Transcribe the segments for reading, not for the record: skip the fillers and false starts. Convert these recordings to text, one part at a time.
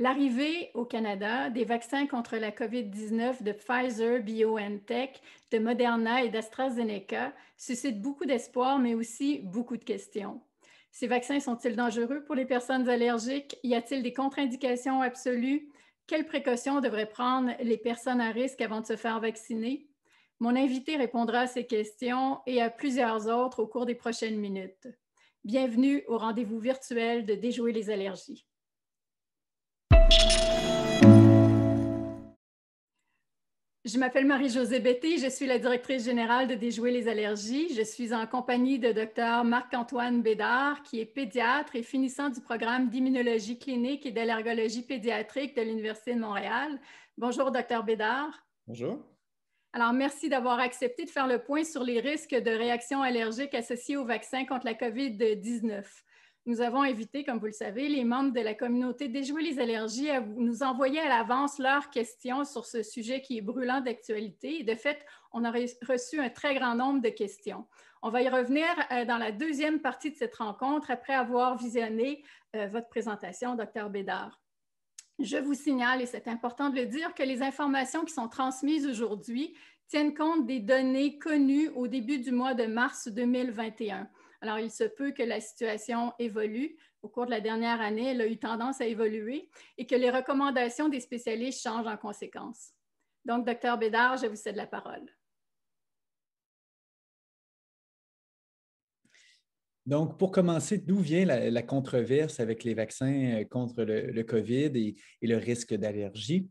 L'arrivée au Canada des vaccins contre la COVID-19 de Pfizer, BioNTech, de Moderna et d'AstraZeneca suscite beaucoup d'espoir, mais aussi beaucoup de questions. Ces vaccins sont-ils dangereux pour les personnes allergiques? Y a-t-il des contre-indications absolues? Quelles précautions devraient prendre les personnes à risque avant de se faire vacciner? Mon invité répondra à ces questions et à plusieurs autres au cours des prochaines minutes. Bienvenue au rendez-vous virtuel de Déjouer les allergies. Je m'appelle Marie-Josée Betté, je suis la directrice générale de Déjouer les allergies. Je suis en compagnie de Dr Marc-Antoine Bédard, qui est pédiatre et finissant du programme d'immunologie clinique et d'allergologie pédiatrique de l'Université de Montréal. Bonjour, Dr Bédard. Bonjour. Alors, merci d'avoir accepté de faire le point sur les risques de réactions allergiques associées au vaccin contre la COVID-19. Nous avons invité, comme vous le savez, les membres de la communauté Déjouer les allergies à nous envoyer à l'avance leurs questions sur ce sujet qui est brûlant d'actualité. Et de fait, on a reçu un très grand nombre de questions. On va y revenir dans la deuxième partie de cette rencontre après avoir visionné votre présentation, Dr Bédard. Je vous signale, et c'est important de le dire, que les informations qui sont transmises aujourd'hui tiennent compte des données connues au début du mois de mars 2021. Alors, il se peut que la situation évolue. Au cours de la dernière année, elle a eu tendance à évoluer et que les recommandations des spécialistes changent en conséquence. Donc, Dr Bédard, je vous cède la parole. Donc, pour commencer, d'où vient la controverse avec les vaccins contre le COVID et le risque d'allergie?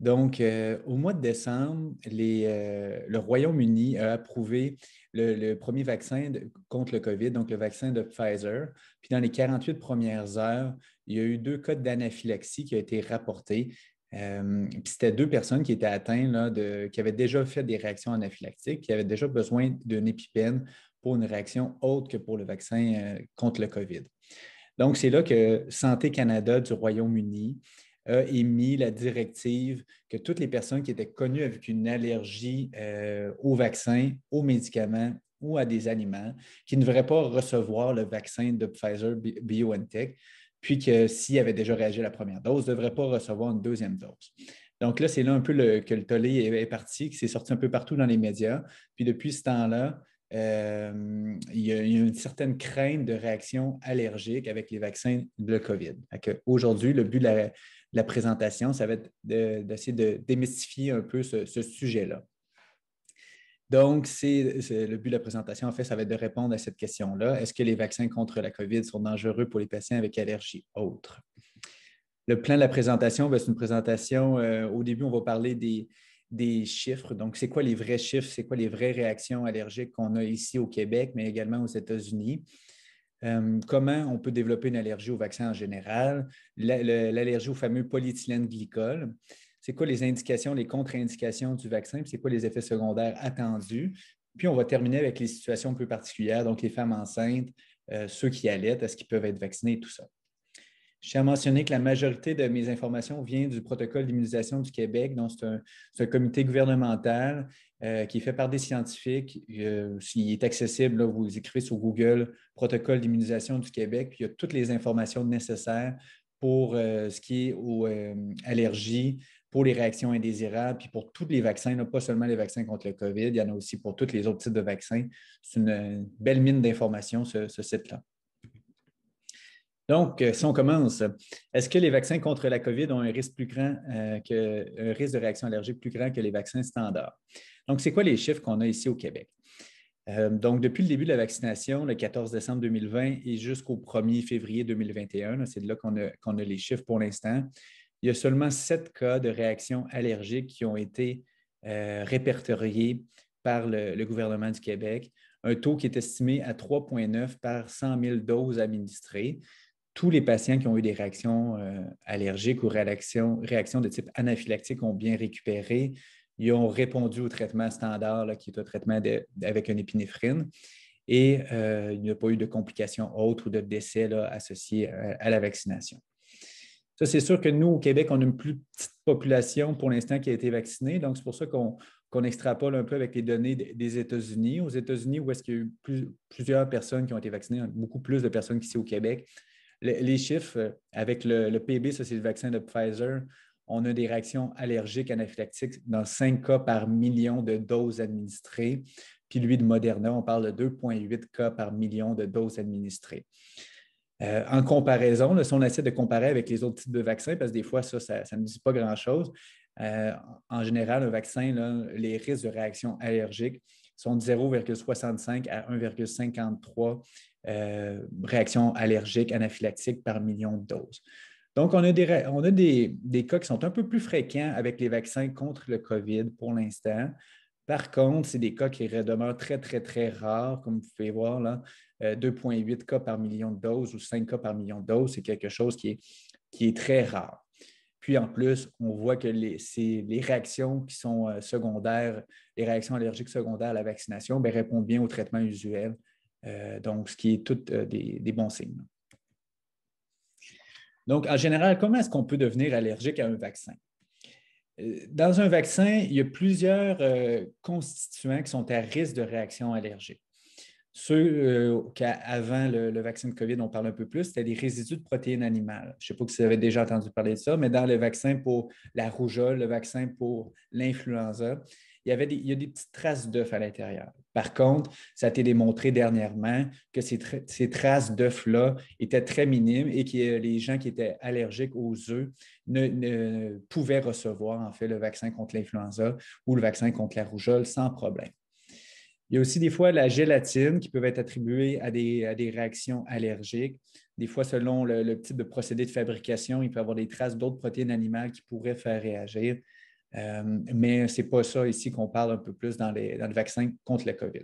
Donc, au mois de décembre, le Royaume-Uni a approuvé le premier vaccin contre le COVID, donc le vaccin de Pfizer. Puis dans les 48 premières heures, il y a eu 2 cas d'anaphylaxie qui ont été rapportés. Puis c'était 2 personnes qui étaient atteintes qui avaient déjà fait des réactions anaphylactiques, qui avaient déjà besoin d'une épipène pour une réaction autre que pour le vaccin contre le COVID. Donc, c'est là que Santé Canada du Royaume-Uni a émis la directive que toutes les personnes qui étaient connues avec une allergie aux vaccins, aux médicaments ou à des aliments, qui ne devraient pas recevoir le vaccin de Pfizer BioNTech, puis que s'ils avaient déjà réagi à la première dose, ne devraient pas recevoir une deuxième dose. Donc là, c'est là un peu que le tollé est parti, qui s'est sorti un peu partout dans les médias. Puis depuis ce temps-là, il y a une certaine crainte de réaction allergique avec les vaccins de COVID. Aujourd'hui, le but de la présentation, ça va être d'essayer de démystifier un peu ce sujet-là. Donc, le but de la présentation, en fait, ça va être de répondre à cette question-là. Est-ce que les vaccins contre la COVID sont dangereux pour les patients avec allergie autre? Le plan de la présentation, c'est une présentation, au début, on va parler des chiffres. Donc, c'est quoi les vrais chiffres? C'est quoi les vraies réactions allergiques qu'on a ici au Québec, mais également aux États-Unis? Comment on peut développer une allergie au vaccin en général? L'allergie au fameux polyéthylène glycol. C'est quoi les indications, les contre-indications du vaccin? Puis c'est quoi les effets secondaires attendus? Puis on va terminer avec les situations un peu particulières, donc les femmes enceintes, ceux qui allaitent, est-ce qu'ils peuvent être vaccinés et tout ça. Je tiens à mentionner que la majorité de mes informations vient du protocole d'immunisation du Québec. Donc, c'est un comité gouvernemental qui est fait par des scientifiques. S'il est accessible, là, vous écrivez sur Google protocole d'immunisation du Québec, puis il y a toutes les informations nécessaires pour ce qui est aux allergies, pour les réactions indésirables, puis pour tous les vaccins, là, pas seulement les vaccins contre le COVID, il y en a aussi pour tous les autres types de vaccins. C'est une belle mine d'informations, ce site-là. Donc, si on commence, est-ce que les vaccins contre la COVID ont un risque plus grand un risque de réaction allergique plus grand que les vaccins standards? Donc, c'est quoi les chiffres qu'on a ici au Québec? Donc, depuis le début de la vaccination, le 14 décembre 2020 et jusqu'au 1er février 2021, c'est de là qu'on a les chiffres pour l'instant, il y a seulement 7 cas de réaction allergique qui ont été répertoriés par le gouvernement du Québec, un taux qui est estimé à 3,9 par 100 000 doses administrées. Tous les patients qui ont eu des réactions allergiques ou réactions de type anaphylactique ont bien récupéré. Ils ont répondu au traitement standard, là, qui est un traitement avec une épinéphrine. Et il n'y a pas eu de complications autres ou de décès là, associés à la vaccination. Ça, c'est sûr que nous, au Québec, on a une plus petite population pour l'instant qui a été vaccinée. Donc, c'est pour ça qu'on extrapole un peu avec les données des États-Unis. Aux États-Unis, où est-ce qu'il y a eu plusieurs personnes qui ont été vaccinées, beaucoup plus de personnes qu'ici au Québec, Les chiffres, avec le PB, ça c'est le vaccin de Pfizer, on a des réactions allergiques anaphylactiques dans 5 cas par million de doses administrées. Puis lui, de Moderna, on parle de 2,8 cas par million de doses administrées. En comparaison, là, si on essaie de comparer avec les autres types de vaccins, parce que des fois, ça ne dit pas grand-chose, en général, un vaccin, là, les risques de réaction allergique sont de 0,65 à 1,53 réactions allergiques anaphylactiques par million de doses. Donc, on a des cas qui sont un peu plus fréquents avec les vaccins contre le COVID pour l'instant. Par contre, c'est des cas qui demeurent très, très, très rares, comme vous pouvez voir là, 2,8 cas par million de doses ou 5 cas par million de doses, c'est quelque chose qui est très rare. Puis en plus, on voit que les réactions qui sont secondaires, les réactions allergiques secondaires à la vaccination, bien, répondent bien au traitement usuel. Donc, ce qui est tout des bons signes. Donc, en général, comment est-ce qu'on peut devenir allergique à un vaccin? Dans un vaccin, il y a plusieurs constituants qui sont à risque de réaction allergique. Ceux qu'avant le vaccin de COVID, on parle un peu plus, c'était des résidus de protéines animales. Je ne sais pas si vous avez déjà entendu parler de ça, mais dans le vaccin pour la rougeole, le vaccin pour l'influenza, il y a des petites traces d'œufs à l'intérieur. Par contre, ça a été démontré dernièrement que ces traces d'œufs-là étaient très minimes et que les gens qui étaient allergiques aux œufs ne pouvaient recevoir en fait le vaccin contre l'influenza ou le vaccin contre la rougeole sans problème. Il y a aussi des fois la gélatine qui peut être attribuée à des réactions allergiques. Des fois, selon le type de procédé de fabrication, il peut y avoir des traces d'autres protéines animales qui pourraient faire réagir. Mais ce n'est pas ça ici qu'on parle un peu plus dans le vaccin contre le COVID.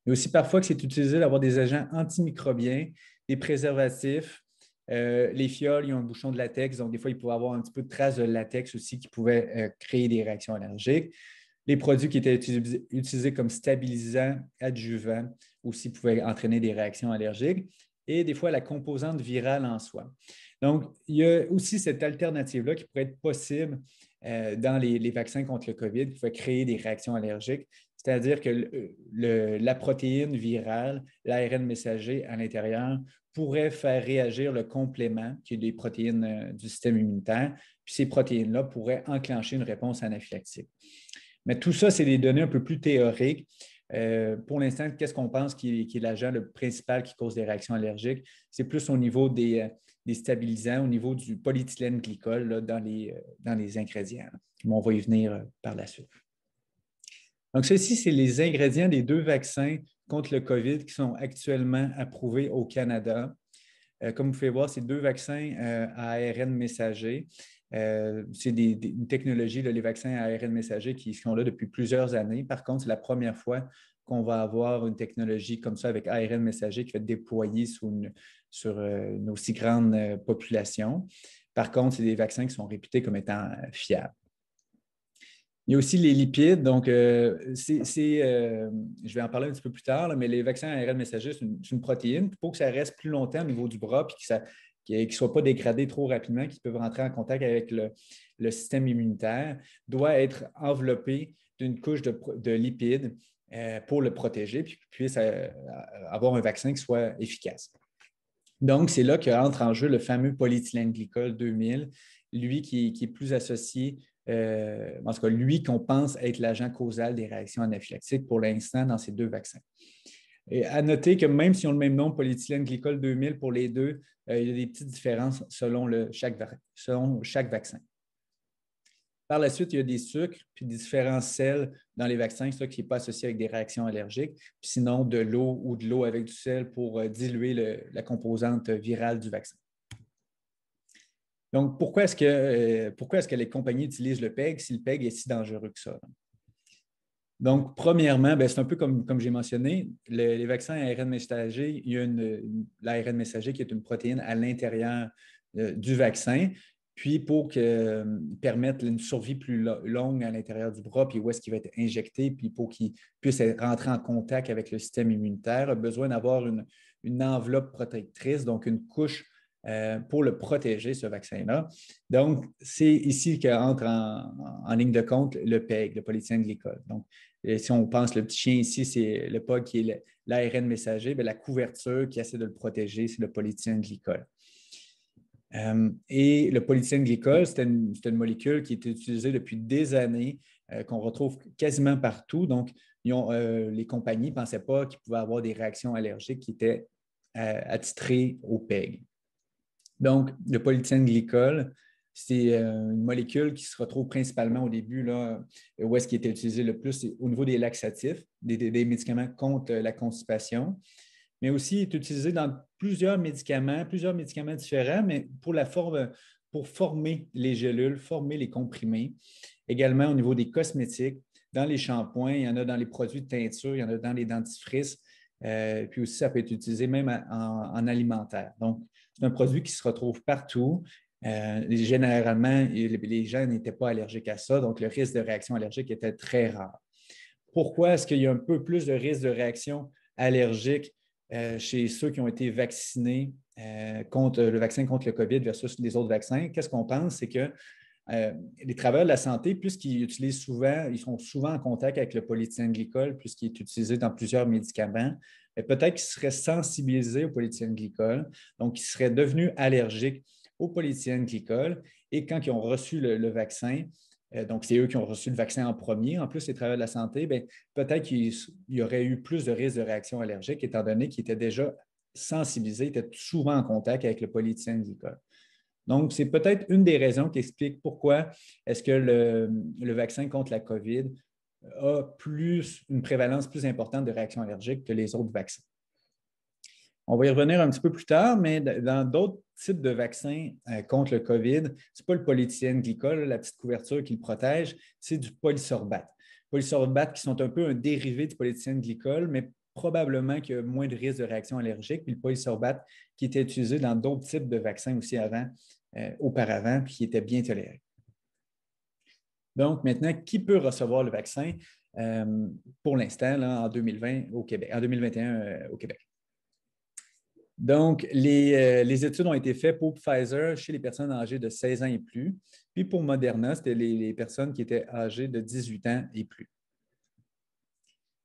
Il y a aussi parfois que c'est utilisé d'avoir des agents antimicrobiens, des préservatifs. Les fioles, ils ont un bouchon de latex, donc des fois, il pouvait avoir un petit peu de traces de latex aussi qui pouvaient créer des réactions allergiques. Les produits qui étaient utilisés comme stabilisants, adjuvants, aussi pouvaient entraîner des réactions allergiques. Et des fois, la composante virale en soi. Donc, il y a aussi cette alternative-là qui pourrait être possible dans les vaccins contre le COVID, qui pourrait créer des réactions allergiques. C'est-à-dire que la protéine virale, l'ARN messager à l'intérieur, pourrait faire réagir le complément, qui est des protéines du système immunitaire, puis ces protéines-là pourraient enclencher une réponse anaphylactique. Mais tout ça, c'est des données un peu plus théoriques. Pour l'instant, qu'est-ce qu'on pense qui est l'agent le principal qui cause des réactions allergiques? C'est plus au niveau des stabilisants, au niveau du polyéthylène glycol là, dans les ingrédients. On va y venir par la suite. Donc, ceci, c'est les ingrédients des 2 vaccins contre le COVID qui sont actuellement approuvés au Canada. Comme vous pouvez voir, c'est 2 vaccins à ARN messager. C'est une technologie, là, les vaccins à ARN messager qui sont là depuis plusieurs années. Par contre, c'est la première fois qu'on va avoir une technologie comme ça avec ARN messager qui va être déployée sur une aussi grande population. Par contre, c'est des vaccins qui sont réputés comme étant fiables. Il y a aussi les lipides. Donc, je vais en parler un petit peu plus tard, là, mais les vaccins à ARN messager, c'est une protéine. Pour que ça reste plus longtemps au niveau du bras et qu'ils ne soient pas dégradés trop rapidement, qu'ils peuvent rentrer en contact avec le système immunitaire, doit être enveloppé d'une couche de lipides pour le protéger puis qu'il puisse avoir un vaccin qui soit efficace. Donc, c'est là qu'entre en jeu le fameux polyéthylène glycol 2000, lui qui est plus associé, en tout cas, lui qu'on pense être l'agent causal des réactions anaphylactiques pour l'instant dans ces 2 vaccins. Et à noter que même si on a le même nom, polyéthylène glycol 2000 pour les 2, il y a des petites différences selon chaque vaccin. Par la suite, il y a des sucres puis des différents sels dans les vaccins, ça qui n'est pas associé avec des réactions allergiques, puis sinon de l'eau ou de l'eau avec du sel pour diluer la composante virale du vaccin. Donc, pourquoi est-ce que les compagnies utilisent le PEG si le PEG est si dangereux que ça? Donc, premièrement, c'est un peu comme j'ai mentionné, les vaccins à ARN messager, il y a l'ARN messager qui est une protéine à l'intérieur du vaccin. Puis, pour permettre une survie plus longue à l'intérieur du bras, puis où est-ce qu'il va être injecté, puis pour qu'il puisse rentrer en contact avec le système immunitaire, a besoin d'avoir une enveloppe protectrice, donc une couche pour le protéger, ce vaccin-là. Donc, c'est ici qu'entre en ligne de compte le PEG, le polyéthylène glycol. Donc, si on pense le petit chien ici, c'est le PEG qui est l'ARN messager, bien, la couverture qui essaie de le protéger, c'est le polyéthylène glycol. Et le polyéthylène glycol, c'est une molécule qui est utilisée depuis des années, qu'on retrouve quasiment partout. Donc, les compagnies ne pensaient pas qu'ils pouvaient avoir des réactions allergiques qui étaient attitrées au PEG. Donc, le polyéthylène glycol, c'est une molécule qui se retrouve principalement au début, là, où est-ce qu'il était utilisé le plus, c'est au niveau des laxatifs, des médicaments contre la constipation, mais aussi il est utilisé dans plusieurs médicaments différents, mais pour former les gélules, former les comprimés. Également au niveau des cosmétiques, dans les shampoings, il y en a dans les produits de teinture, il y en a dans les dentifrices, puis aussi ça peut être utilisé même en alimentaire. Donc, c'est un produit qui se retrouve partout. Généralement, les gens n'étaient pas allergiques à ça, donc le risque de réaction allergique était très rare. Pourquoi est-ce qu'il y a un peu plus de risque de réaction allergique chez ceux qui ont été vaccinés contre le vaccin contre le COVID versus les autres vaccins? Qu'est-ce qu'on pense? C'est que les travailleurs de la santé, puisqu'ils ils sont souvent en contact avec le polyéthylène glycol, puisqu'il est utilisé dans plusieurs médicaments, peut-être qu'ils seraient sensibilisés au polyéthylène glycol, donc ils seraient devenus allergiques au polyéthylène glycol. Et quand ils ont reçu le vaccin, donc c'est eux qui ont reçu le vaccin en premier, en plus les travailleurs de la santé, peut-être qu'il y aurait eu plus de risques de réaction allergique, étant donné qu'ils étaient déjà sensibilisés, étaient souvent en contact avec le polyéthylène glycol. Donc, c'est peut-être une des raisons qui explique pourquoi est-ce que le vaccin contre la COVID a une prévalence plus importante de réactions allergiques que les autres vaccins. On va y revenir un petit peu plus tard, mais dans d'autres types de vaccins contre le COVID, ce n'est pas le polyéthylène glycol, la petite couverture qui le protège, c'est du polysorbate. Polysorbate qui sont un peu un dérivé du polyéthylène glycol, mais probablement qu'il y a moins de risques de réaction allergique. Puis le polysorbate qui était utilisé dans d'autres types de vaccins aussi auparavant, puis qui était bien toléré. Donc, maintenant, qui peut recevoir le vaccin pour l'instant en 2020 au Québec, en 2021 au Québec? Donc, les études ont été faites pour Pfizer chez les personnes âgées de 16 ans et plus. Puis pour Moderna, c'était les personnes qui étaient âgées de 18 ans et plus.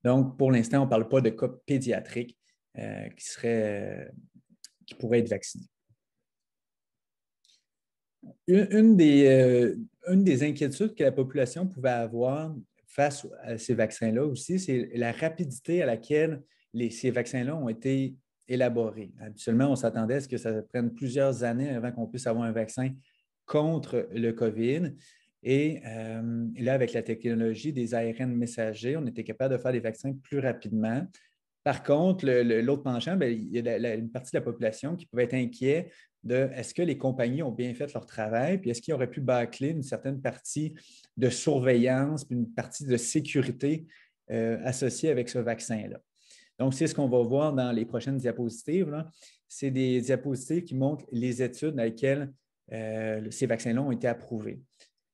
Donc, pour l'instant, on ne parle pas de cas pédiatriques qui pourraient être vaccinés. Une des inquiétudes que la population pouvait avoir face à ces vaccins-là aussi, c'est la rapidité à laquelle ces vaccins-là ont été élaborés. Habituellement, on s'attendait à ce que ça prenne plusieurs années avant qu'on puisse avoir un vaccin contre le COVID. Et là, avec la technologie des ARN messagers, on était capable de faire des vaccins plus rapidement. Par contre, l'autre penchant, il y a une partie de la population qui pouvait être inquiet de est-ce que les compagnies ont bien fait leur travail, puis est-ce qu'ils auraient pu bâcler une certaine partie de surveillance, puis une partie de sécurité associée avec ce vaccin-là. Donc, c'est ce qu'on va voir dans les prochaines diapositives. C'est des diapositives qui montrent les études dans lesquelles ces vaccins-là ont été approuvés.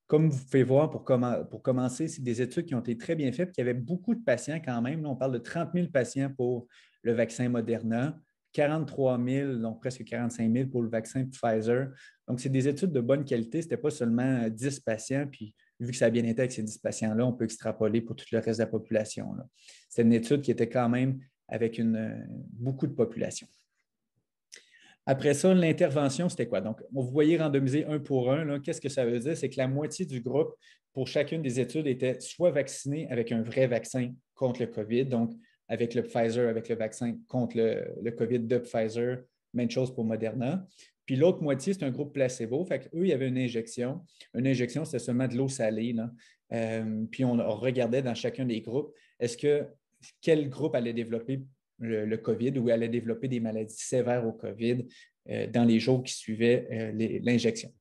Comme vous pouvez voir, pour commencer, c'est des études qui ont été très bien faites, puis il y avait beaucoup de patients quand même. Là, on parle de 30 000 patients pour le vaccin Moderna, 43 000, donc presque 45 000 pour le vaccin Pfizer. Donc, c'est des études de bonne qualité. Ce n'était pas seulement 10 patients, puis vu que ça a bien été avec ces 10 patients-là, on peut extrapoler pour tout le reste de la population. C'est une étude qui était quand même avec beaucoup de population. Après ça, l'intervention, c'était quoi? Donc, vous voyez randomiser 1 pour 1. Qu'est-ce que ça veut dire? C'est que la moitié du groupe, pour chacune des études, était soit vaccinée avec un vrai vaccin contre le COVID, donc avec le Pfizer, avec le vaccin contre le COVID de Pfizer, même chose pour Moderna. Puis l'autre moitié, c'est un groupe placebo. Fait qu'eux, il y avait une injection. Une injection, c'était seulement de l'eau salée. Puis on regardait dans chacun des groupes, quel groupe allait développer le COVID ou allait développer des maladies sévères au COVID dans les jours qui suivaient l'injection.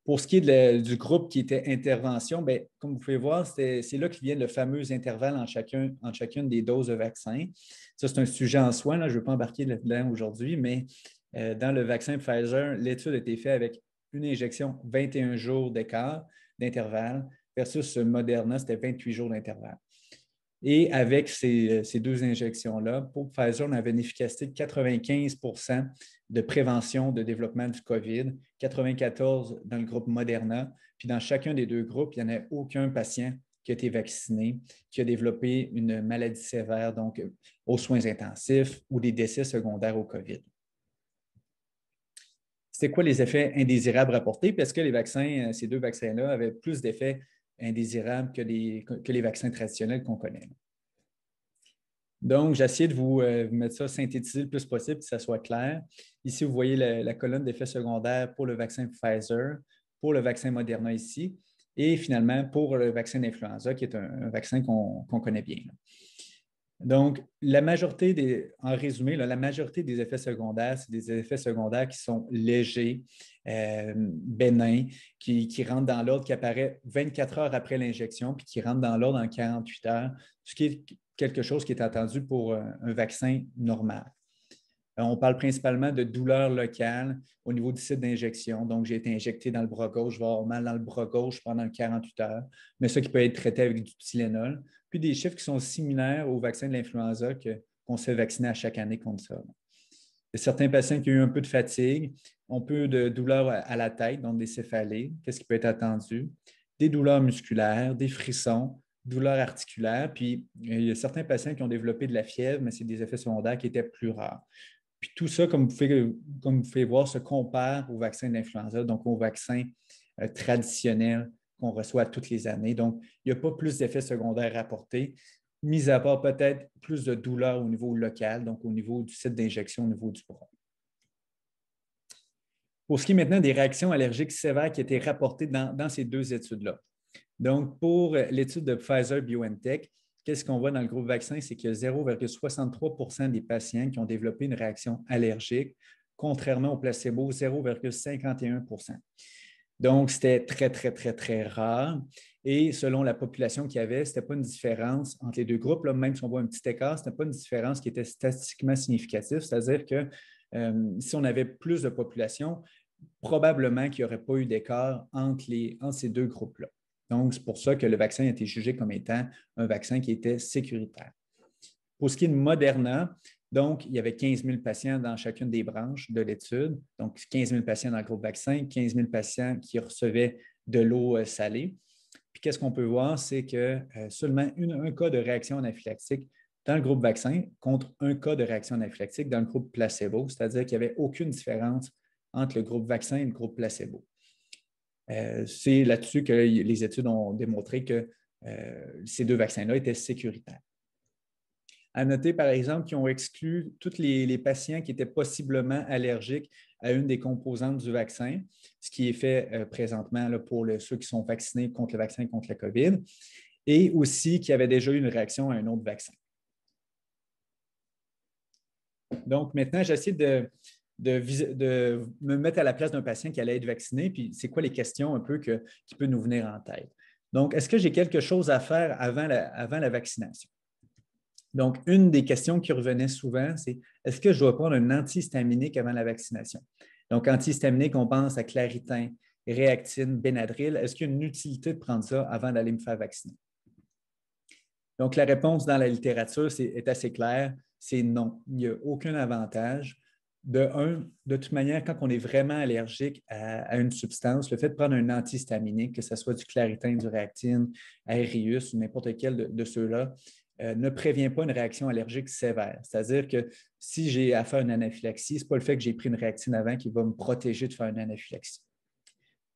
Pour ce qui est du groupe qui était intervention, comme vous pouvez voir, c'est là qu'il vient le fameux intervalle entre chacune des doses de vaccin. Ça, c'est un sujet en soi. Je ne veux pas embarquer là-dedans aujourd'hui, mais dans le vaccin Pfizer, l'étude a été faite avec une injection 21 jours d'écart d'intervalle versus Moderna, c'était 28 jours d'intervalle. Et avec ces deux injections-là, pour Pfizer, on avait une efficacité de 95 % de prévention de développement du COVID, 94 dans le groupe Moderna. Puis dans chacun des deux groupes, il n'y en a aucun patient qui a été vacciné, qui a développé une maladie sévère, donc aux soins intensifs ou des décès secondaires au COVID. C'était quoi les effets indésirables rapportés? Parce que les vaccins, ces deux vaccins-là, avaient plus d'effets indésirables que les vaccins traditionnels qu'on connaît. Donc, j'ai essayé de vous mettre ça synthétisé le plus possible, que ça soit clair. Ici, vous voyez la colonne d'effets secondaires pour le vaccin Pfizer, pour le vaccin Moderna ici, et finalement pour le vaccin d'influenza, qui est un vaccin qu'on connaît bien. Donc, en résumé, la majorité des effets secondaires, c'est des effets secondaires qui sont légers, bénins, qui rentrent dans l'ordre, qui apparaît 24 heures après l'injection, puis qui rentrent dans l'ordre en 48 heures, ce qui est quelque chose qui est attendu pour un vaccin normal. On parle principalement de douleurs locales au niveau du site d'injection. Donc, j'ai été injecté dans le bras gauche, je vais avoir mal dans le bras gauche pendant 48 heures, mais ça qui peut être traité avec du Tylenol. Puis des chiffres qui sont similaires au vaccin de l'influenza qu'on se fait vacciner à chaque année contre ça. Il y a certains patients qui ont eu un peu de fatigue, un peu de douleurs à la tête, donc des céphalées, qu'est-ce qui peut être attendu, des douleurs musculaires, des frissons, douleurs articulaires, puis il y a certains patients qui ont développé de la fièvre, mais c'est des effets secondaires qui étaient plus rares. Puis tout ça, comme vous pouvez voir, se compare au vaccin d'influenza, donc au vaccin traditionnel qu'on reçoit toutes les années. Donc, il n'y a pas plus d'effets secondaires rapportés, mis à part peut-être plus de douleurs au niveau local, donc au niveau du site d'injection, au niveau du bras. Pour ce qui est maintenant des réactions allergiques sévères qui étaient rapportées dans ces deux études-là. Donc, pour l'étude de Pfizer-BioNTech, qu'est-ce qu'on voit dans le groupe vaccin? C'est qu'il y a 0,63 des patients qui ont développé une réaction allergique, contrairement au placebo, 0,51 Donc, c'était très, très, très, très rare. Et selon la population qu'il y avait, ce n'était pas une différence entre les deux groupes. Là, même si on voit un petit écart, ce n'était pas une différence qui était statistiquement significative. C'est-à-dire que si on avait plus de population, probablement qu'il n'y aurait pas eu d'écart entre ces deux groupes-là. Donc, c'est pour ça que le vaccin a été jugé comme étant un vaccin qui était sécuritaire. Pour ce qui est de Moderna, donc, il y avait 15 000 patients dans chacune des branches de l'étude. Donc, 15 000 patients dans le groupe vaccin, 15 000 patients qui recevaient de l'eau salée. Puis, qu'est-ce qu'on peut voir? C'est que seulement un cas de réaction anaphylactique dans le groupe vaccin contre un cas de réaction anaphylactique dans le groupe placebo, c'est-à-dire qu'il n'y avait aucune différence entre le groupe vaccin et le groupe placebo. C'est là-dessus que les études ont démontré que ces deux vaccins-là étaient sécuritaires. À noter, par exemple, qu'ils ont exclu tous les patients qui étaient possiblement allergiques à une des composantes du vaccin, ce qui est fait présentement là, pour ceux qui sont vaccinés contre le vaccin contre la COVID, et aussi qui avaient déjà eu une réaction à un autre vaccin. Donc, maintenant, j'essaie de me mettre à la place d'un patient qui allait être vacciné, puis c'est quoi les questions un peu qui peuvent nous venir en tête. Donc, est-ce que j'ai quelque chose à faire avant la vaccination? Donc, une des questions qui revenait souvent, c'est est-ce que je dois prendre un antihistaminique avant la vaccination? Donc, antihistaminique, on pense à Claritin, Réactine, Benadryl. Est-ce qu'il y a une utilité de prendre ça avant d'aller me faire vacciner? Donc, la réponse dans la littérature est assez claire, c'est non. Il n'y a aucun avantage. De toute manière, quand on est vraiment allergique à une substance, le fait de prendre un antihistaminique, que ce soit du Claritin, du Réactine, Aerius ou n'importe quel de ceux-là, ne prévient pas une réaction allergique sévère. C'est-à-dire que si j'ai à faire une anaphylaxie, ce n'est pas le fait que j'ai pris une réactine avant qui va me protéger de faire une anaphylaxie.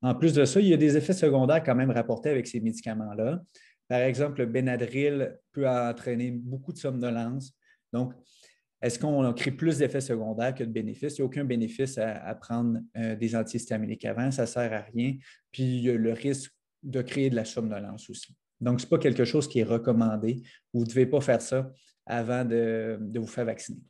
En plus de ça, il y a des effets secondaires quand même rapportés avec ces médicaments-là. Par exemple, le Benadryl peut entraîner beaucoup de somnolence. Donc, est-ce qu'on crée plus d'effets secondaires que de bénéfices? Il n'y a aucun bénéfice à prendre des antihistaminiques avant, ça ne sert à rien. Puis, il y a le risque de créer de la somnolence aussi. Donc, ce n'est pas quelque chose qui est recommandé. Vous ne devez pas faire ça avant de vous faire vacciner.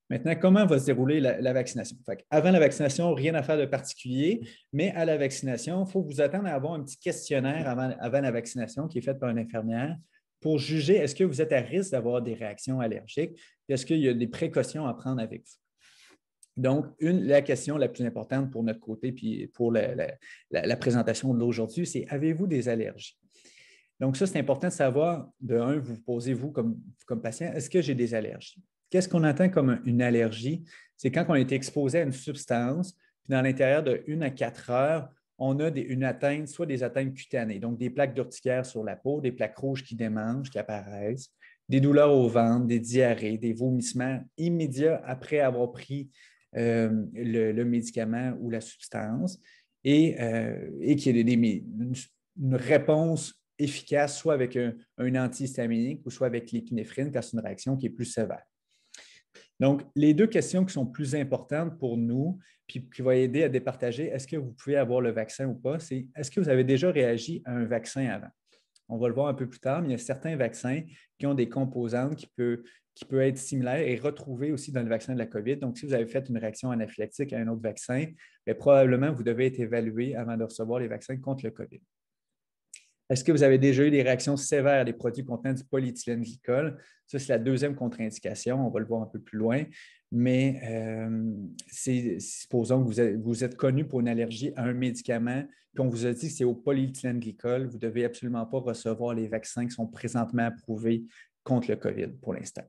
Maintenant, comment va se dérouler la vaccination? Avant la vaccination, rien à faire de particulier, mais à la vaccination, il faut vous attendre à avoir un petit questionnaire avant la vaccination qui est fait par une infirmière pour juger est-ce que vous êtes à risque d'avoir des réactions allergiques et est-ce qu'il y a des précautions à prendre avec vous. Donc, la question la plus importante pour notre côté puis pour la présentation de l'aujourd'hui, c'est avez-vous des allergies? Donc, ça, c'est important de savoir, de un, vous posez-vous comme patient, est-ce que j'ai des allergies? Qu'est-ce qu'on entend comme une allergie? C'est quand on est exposé à une substance, puis dans l'intérieur de 1 à 4 heures, on a une atteinte, soit des atteintes cutanées, donc des plaques d'urticaire sur la peau, des plaques rouges qui démangent, qui apparaissent, des douleurs au ventre, des diarrhées, des vomissements immédiats après avoir pris le médicament ou la substance et qu'il y ait une réponse efficace, soit avec un antihistaminique ou soit avec l'épinéphrine, quand c'est une réaction qui est plus sévère. Donc, les deux questions qui sont plus importantes pour nous, puis qui vont aider à départager est-ce que vous pouvez avoir le vaccin ou pas, c'est est-ce que vous avez déjà réagi à un vaccin avant? On va le voir un peu plus tard, mais il y a certains vaccins qui ont des composantes qui peuvent être similaires et retrouvées aussi dans le vaccin de la COVID. Donc, si vous avez fait une réaction anaphylactique à un autre vaccin, bien, probablement vous devez être évalué avant de recevoir les vaccins contre le COVID. Est-ce que vous avez déjà eu des réactions sévères à des produits contenant du polyéthylène glycol? Ça, c'est la deuxième contre-indication. On va le voir un peu plus loin. Mais supposons que vous êtes connu pour une allergie à un médicament, puis on vous a dit que c'est au polyéthylène glycol, vous ne devez absolument pas recevoir les vaccins qui sont présentement approuvés contre le COVID pour l'instant.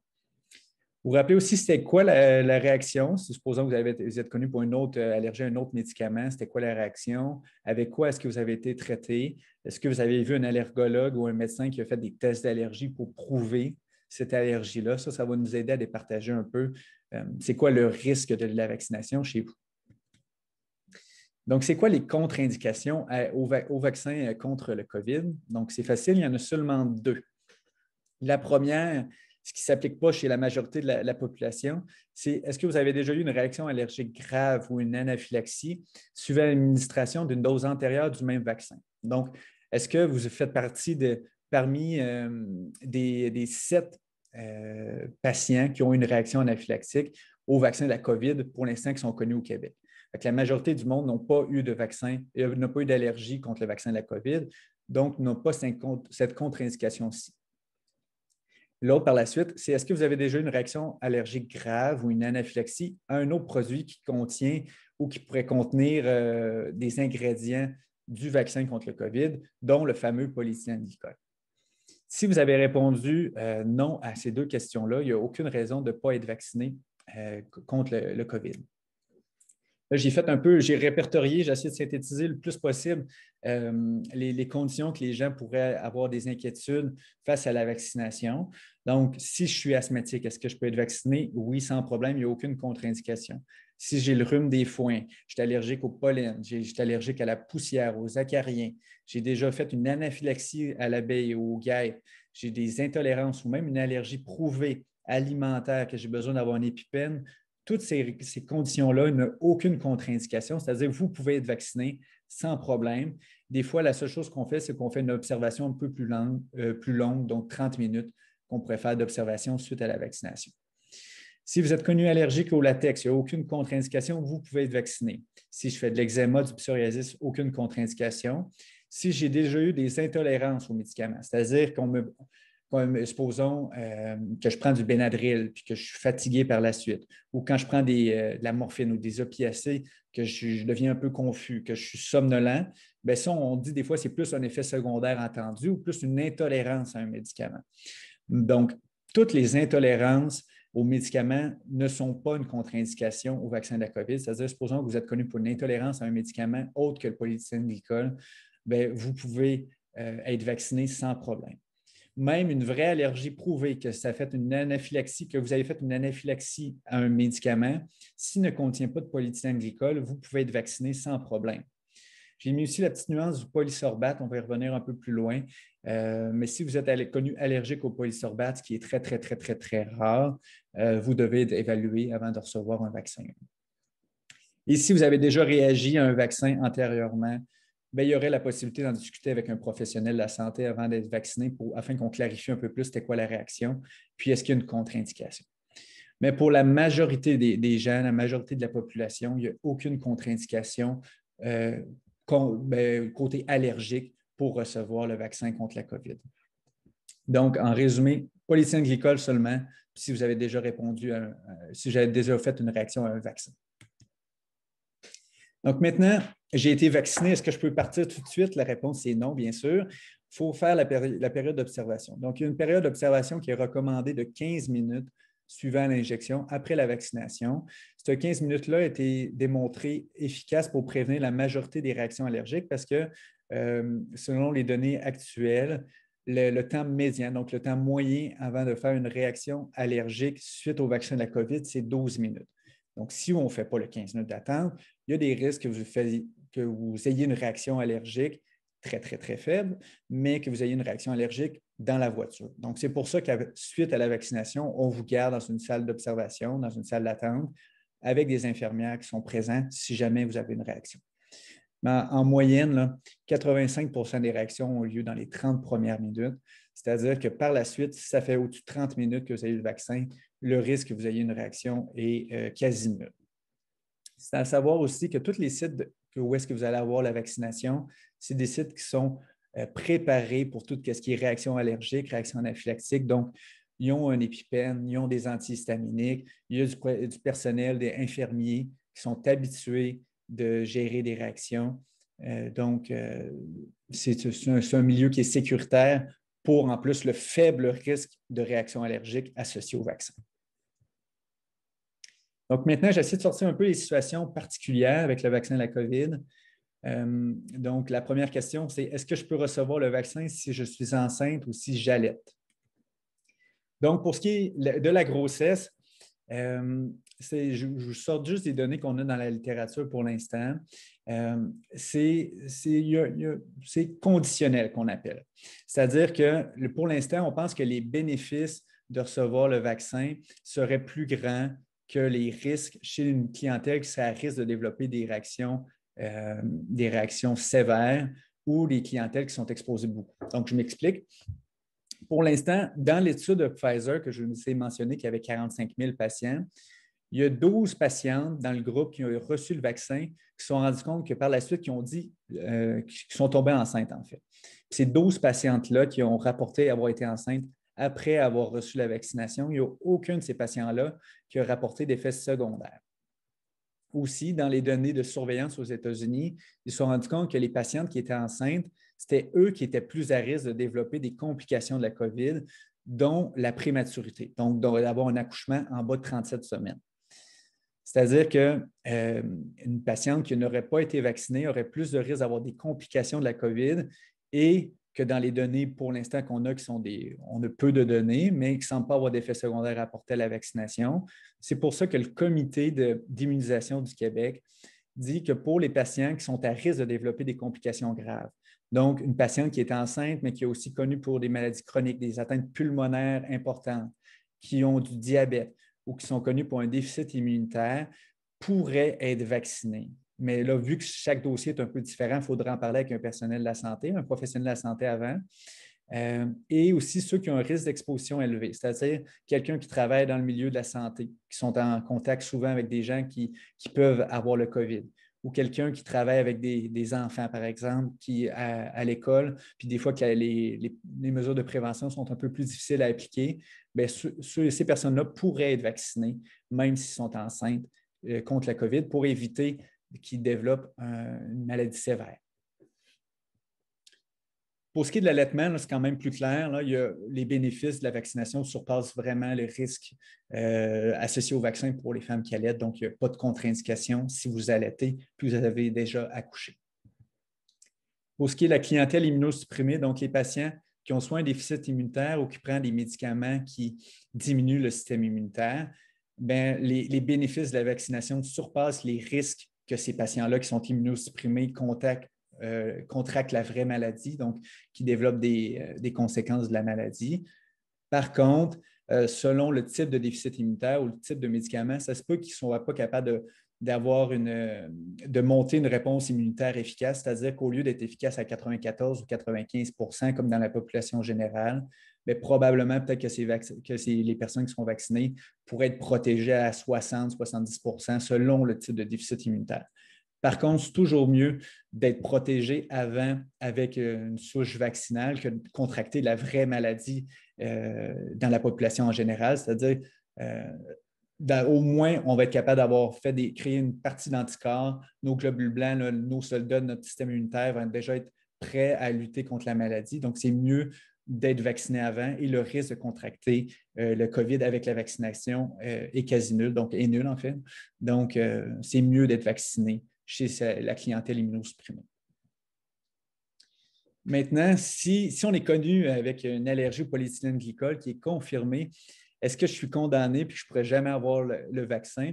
Vous vous rappelez aussi c'était quoi la réaction? Supposons que vous êtes connu pour une autre allergie à un autre médicament, c'était quoi la réaction? Avec quoi est-ce que vous avez été traité? Est-ce que vous avez vu un allergologue ou un médecin qui a fait des tests d'allergie pour prouver cette allergie-là? Ça va nous aider à départager un peu c'est quoi le risque de la vaccination chez vous. Donc, c'est quoi les contre-indications au vaccin contre le COVID? Donc, c'est facile, il y en a seulement deux. La première, ce qui ne s'applique pas chez la majorité de la population, c'est est-ce que vous avez déjà eu une réaction allergique grave ou une anaphylaxie suivant l'administration d'une dose antérieure du même vaccin? Donc, est-ce que vous faites partie parmi des 7 patients qui ont une réaction anaphylactique au vaccin de la COVID pour l'instant qui sont connus au Québec? La majorité du monde n'ont pas eu de vaccin, n'a pas eu d'allergie contre le vaccin de la COVID, donc n'ont pas cette contre-indication-ci. L'autre, par la suite, c'est est-ce que vous avez déjà eu une réaction allergique grave ou une anaphylaxie à un autre produit qui contient ou qui pourrait contenir des ingrédients du vaccin contre le COVID, dont le fameux polyéthylène glycol? Si vous avez répondu non à ces deux questions-là, il n'y a aucune raison de ne pas être vacciné contre le COVID. Là, j'ai répertorié, j'ai essayé de synthétiser le plus possible les conditions que les gens pourraient avoir des inquiétudes face à la vaccination. Donc, si je suis asthmatique, est-ce que je peux être vacciné? Oui, sans problème, il n'y a aucune contre-indication. Si j'ai le rhume des foins, je suis allergique au pollen, je suis allergique à la poussière, aux acariens, j'ai déjà fait une anaphylaxie à l'abeille ou aux guêpes, j'ai des intolérances ou même une allergie prouvée alimentaire que j'ai besoin d'avoir une épipène, toutes ces conditions-là n'ont aucune contre-indication, c'est-à-dire que vous pouvez être vacciné sans problème. Des fois, la seule chose qu'on fait, c'est qu'on fait une observation un peu plus longue, donc 30 minutes, qu'on pourrait faire d'observation suite à la vaccination. Si vous êtes connu allergique au latex, il n'y a aucune contre-indication, vous pouvez être vacciné. Si je fais de l'eczéma, du psoriasis, aucune contre-indication. Si j'ai déjà eu des intolérances aux médicaments, c'est-à-dire supposons que je prends du Benadryl puis que je suis fatigué par la suite, ou quand je prends de la morphine ou des opiacés, que je deviens un peu confus, que je suis somnolent, bien ça, on dit des fois c'est plus un effet secondaire attendu ou plus une intolérance à un médicament. Donc, toutes les intolérances aux médicaments ne sont pas une contre-indication au vaccin de la COVID. C'est-à-dire, supposons que vous êtes connu pour une intolérance à un médicament autre que le polyéthylène glycol, bien, vous pouvez être vacciné sans problème. Même une vraie allergie prouvée que ça fait une anaphylaxie, que vous avez fait une anaphylaxie à un médicament, s'il ne contient pas de polyéthylène glycol, vous pouvez être vacciné sans problème. J'ai mis aussi la petite nuance du polysorbate, on va y revenir un peu plus loin, mais si vous êtes connu allergique au polysorbate, ce qui est très, très, très, très, très rare, vous devez être évalué avant de recevoir un vaccin. Et si vous avez déjà réagi à un vaccin antérieurement, bien, il y aurait la possibilité d'en discuter avec un professionnel de la santé avant d'être vacciné afin qu'on clarifie un peu plus c'était quoi la réaction, puis est-ce qu'il y a une contre-indication. Mais pour la majorité des gens, la majorité de la population, il n'y a aucune contre-indication côté allergique pour recevoir le vaccin contre la COVID. Donc, en résumé, polyéthylène glycol seulement, si vous avez déjà si vous avez déjà fait une réaction à un vaccin. Donc maintenant, j'ai été vacciné. Est-ce que je peux partir tout de suite? La réponse est non, bien sûr. Il faut faire la période d'observation. Donc, il y a une période d'observation qui est recommandée de 15 minutes suivant l'injection après la vaccination. Ce 15 minutes-là a été démontré efficace pour prévenir la majorité des réactions allergiques parce que, selon les données actuelles, le temps médian, donc le temps moyen avant de faire une réaction allergique suite au vaccin de la COVID, c'est 12 minutes. Donc, si on ne fait pas le 15 minutes d'attente, il y a des risques que vous ayez une réaction allergique très, très, très faible, mais que vous ayez une réaction allergique dans la voiture. Donc, c'est pour ça qu'à suite à la vaccination, on vous garde dans une salle d'observation, dans une salle d'attente, avec des infirmières qui sont présentes si jamais vous avez une réaction. Mais en moyenne, là, 85 des réactions ont lieu dans les 30 premières minutes. C'est-à-dire que par la suite, si ça fait au-dessus de 30 minutes que vous avez eu le vaccin, le risque que vous ayez une réaction est quasi nul. C'est à savoir aussi que tous les sites où est-ce que vous allez avoir la vaccination, c'est des sites qui sont préparés pour tout ce qui est réaction allergique, réaction anaphylactique. Donc, ils ont un épipène, ils ont des antihistaminiques, il y a du personnel, des infirmiers qui sont habitués de gérer des réactions. C'est un milieu qui est sécuritaire pour, en plus, le faible risque de réaction allergique associé au vaccin. Donc, maintenant, j'essaie de sortir un peu les situations particulières avec le vaccin de la COVID. Donc, la première question, c'est est-ce que je peux recevoir le vaccin si je suis enceinte ou si j'allaite? Donc, pour ce qui est de la grossesse, je vous sors juste des données qu'on a dans la littérature pour l'instant. C'est conditionnel qu'on appelle. C'est-à-dire que pour l'instant, on pense que les bénéfices de recevoir le vaccin seraient plus grands que les risques chez une clientèle qui serait à risque de développer des réactions sévères ou les clientèles qui sont exposées beaucoup. Donc, je m'explique. Pour l'instant, dans l'étude de Pfizer que je vous ai mentionné, qui avait 45 000 patients, il y a 12 patientes dans le groupe qui ont reçu le vaccin qui se sont rendus compte que par la suite, qui sont tombées enceintes, en fait. Puis ces 12 patientes-là qui ont rapporté avoir été enceintes après avoir reçu la vaccination, il n'y a aucun de ces patients-là qui a rapporté d'effets secondaires. Aussi, dans les données de surveillance aux États-Unis, ils se sont rendus compte que les patientes qui étaient enceintes, c'était eux qui étaient plus à risque de développer des complications de la COVID, dont la prématurité, donc d'avoir un accouchement en bas de 37 semaines. C'est-à-dire qu'une patiente qui n'aurait pas été vaccinée aurait plus de risque d'avoir des complications de la COVID et que dans les données pour l'instant qu'on a, on a peu de données, mais qui ne semblent pas avoir d'effets secondaires rapportés à la vaccination. C'est pour ça que le comité d'immunisation du Québec dit que pour les patients qui sont à risque de développer des complications graves, donc une patiente qui est enceinte, mais qui est aussi connue pour des maladies chroniques, des atteintes pulmonaires importantes, qui ont du diabète ou qui sont connues pour un déficit immunitaire, pourraient être vaccinés. Mais là, vu que chaque dossier est un peu différent, il faudra en parler avec un personnel de la santé, un professionnel de la santé avant. Et aussi ceux qui ont un risque d'exposition élevé, c'est-à-dire quelqu'un qui travaille dans le milieu de la santé, qui sont en contact souvent avec des gens qui peuvent avoir le COVID, ou quelqu'un qui travaille avec des enfants, par exemple, qui à l'école, puis des fois que les mesures de prévention sont un peu plus difficiles à appliquer, bien, ces personnes-là pourraient être vaccinées, même s'ils sont enceintes contre la COVID, pour éviter qui développent une maladie sévère. Pour ce qui est de l'allaitement, c'est quand même plus clair. Là, les bénéfices de la vaccination surpassent vraiment les risques associés au vaccin pour les femmes qui allaitent. Donc, il n'y a pas de contre-indication si vous allaitez puis vous avez déjà accouché. Pour ce qui est de la clientèle immunosupprimée, donc les patients qui ont soit un déficit immunitaire ou qui prennent des médicaments qui diminuent le système immunitaire, bien, les bénéfices de la vaccination surpassent les risques que ces patients-là qui sont immunosupprimés contractent la vraie maladie, donc qui développent des conséquences de la maladie. Par contre, selon le type de déficit immunitaire ou le type de médicament, ça se peut qu'ils ne soient pas capables de monter une réponse immunitaire efficace, c'est-à-dire qu'au lieu d'être efficace à 94 ou 95 comme dans la population générale, bien, probablement peut-être que les personnes qui sont vaccinées pourraient être protégées à 60-70 selon le type de déficit immunitaire. Par contre, c'est toujours mieux d'être protégé avant avec une souche vaccinale que de contracter la vraie maladie dans la population en général, c'est-à-dire au moins, on va être capable d'avoir créé une partie d'anticorps. Nos globules blancs, là, nos soldats de notre système immunitaire vont déjà être prêts à lutter contre la maladie. Donc, c'est mieux d'être vacciné avant et le risque de contracter le COVID avec la vaccination est quasi nul, donc est nul en fait. Donc, c'est mieux d'être vacciné chez la clientèle immunosupprimée. Maintenant, si on est connu avec une allergie au polyéthylène glycol qui est confirmée, est-ce que je suis condamné et que je ne pourrais jamais avoir le vaccin?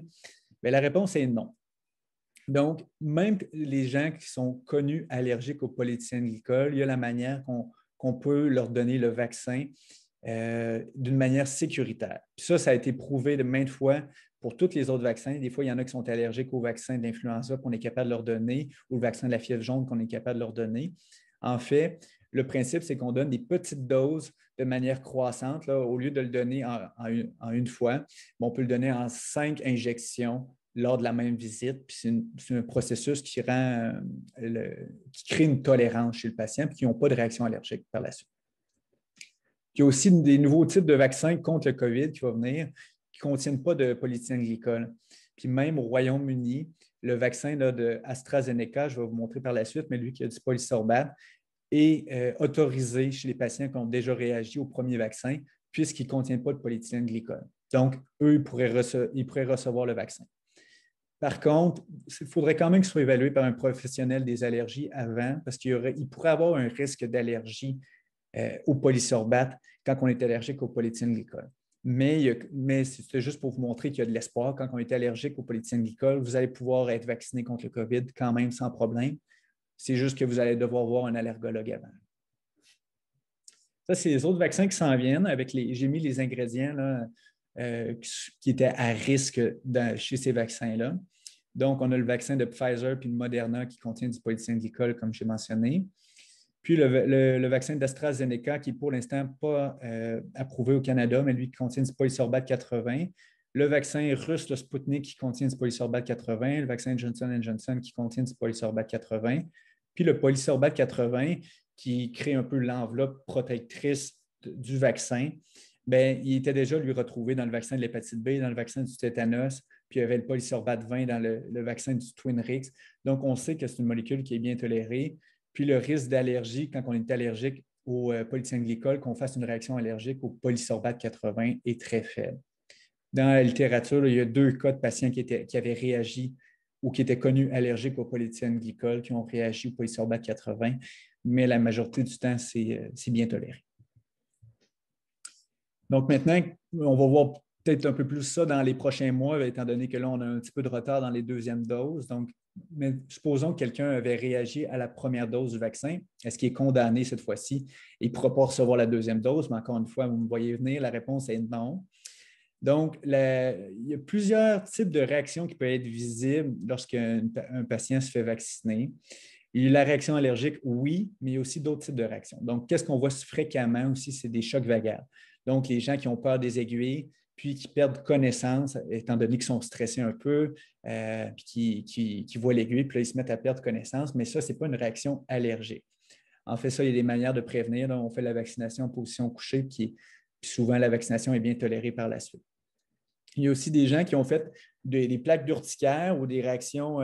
Bien, la réponse est non. Donc, même les gens qui sont connus allergiques au polyéthylène glycol, il y a la manière qu'on peut leur donner le vaccin d'une manière sécuritaire. Puis ça a été prouvé de maintes fois pour tous les autres vaccins. Des fois, il y en a qui sont allergiques au vaccin de l'influenza qu'on est capable de leur donner ou le vaccin de la fièvre jaune qu'on est capable de leur donner. En fait, le principe, c'est qu'on donne des petites doses de manière croissante. Là, au lieu de le donner en une fois, on peut le donner en 5 injections lors de la même visite. Puis c'est un processus qui crée une tolérance chez le patient et qui n'ont pas de réaction allergique par la suite. Il y a aussi des nouveaux types de vaccins contre le COVID qui vont venir qui ne contiennent pas de polyéthylène glycol. Puis même au Royaume-Uni, le vaccin là, de AstraZeneca, je vais vous montrer par la suite, mais lui qui a du polysorbate, est autorisé chez les patients qui ont déjà réagi au premier vaccin, puisqu'il ne contient pas de polyéthylène glycol. Donc, eux, ils pourraient recevoir le vaccin. Par contre, il faudrait quand même qu'il soit évalué par un professionnel des allergies avant, parce qu'il pourrait avoir un risque d'allergie au polysorbate quand on est allergique au polyéthylène glycol. Mais c'est juste pour vous montrer qu'il y a de l'espoir. Quand on est allergique au polyéthylène glycol, vous allez pouvoir être vacciné contre le COVID quand même sans problème. C'est juste que vous allez devoir voir un allergologue avant. Ça, c'est les autres vaccins qui s'en viennent. J'ai mis les ingrédients là, qui étaient à risque chez ces vaccins-là. Donc, on a le vaccin de Pfizer puis de Moderna qui contient du polyéthylène glycol, comme j'ai mentionné. Puis le vaccin d'AstraZeneca, qui est pour l'instant pas approuvé au Canada, mais lui qui contient du polysorbate 80. Le vaccin russe, le Sputnik, qui contient du polysorbate 80. Le vaccin Johnson & Johnson, qui contient du polysorbate 80. Puis le polysorbate 80, qui crée un peu l'enveloppe protectrice du vaccin, bien, il était déjà lui retrouvé dans le vaccin de l'hépatite B, dans le vaccin du tétanos, puis il y avait le polysorbate 20 dans le vaccin du Twinrix. Donc, on sait que c'est une molécule qui est bien tolérée. Puis le risque d'allergie, quand on est allergique au polyéthylène glycol, qu'on fasse une réaction allergique au polysorbate 80 est très faible. Dans la littérature, il y a 2 cas de patients qui avaient réagi ou qui étaient connus allergiques au polyéthylène glycol, qui ont réagi au polysorbate 80, mais la majorité du temps, c'est bien toléré. Donc maintenant, on va voir peut-être un peu plus ça dans les prochains mois, étant donné que là, on a un petit peu de retard dans les deuxièmes doses. Donc, mais supposons que quelqu'un avait réagi à la première dose du vaccin. Est-ce qu'il est condamné cette fois-ci? Il ne pourra pas recevoir la deuxième dose, mais encore une fois, vous me voyez venir, la réponse est non. Donc, il y a plusieurs types de réactions qui peuvent être visibles lorsqu'un patient se fait vacciner. Il y a la réaction allergique, oui, mais il y a aussi d'autres types de réactions. Donc, qu'est-ce qu'on voit fréquemment aussi, c'est des chocs vagal. Donc, les gens qui ont peur des aiguilles, puis qui perdent connaissance, étant donné qu'ils sont stressés un peu, puis qui voient l'aiguille, puis là, ils se mettent à perdre connaissance, mais ça, ce n'est pas une réaction allergique. En fait, ça, il y a des manières de prévenir. Là, on fait la vaccination en position couchée, puis souvent, la vaccination est bien tolérée par la suite. Il y a aussi des gens qui ont fait des plaques d'urticaire ou des réactions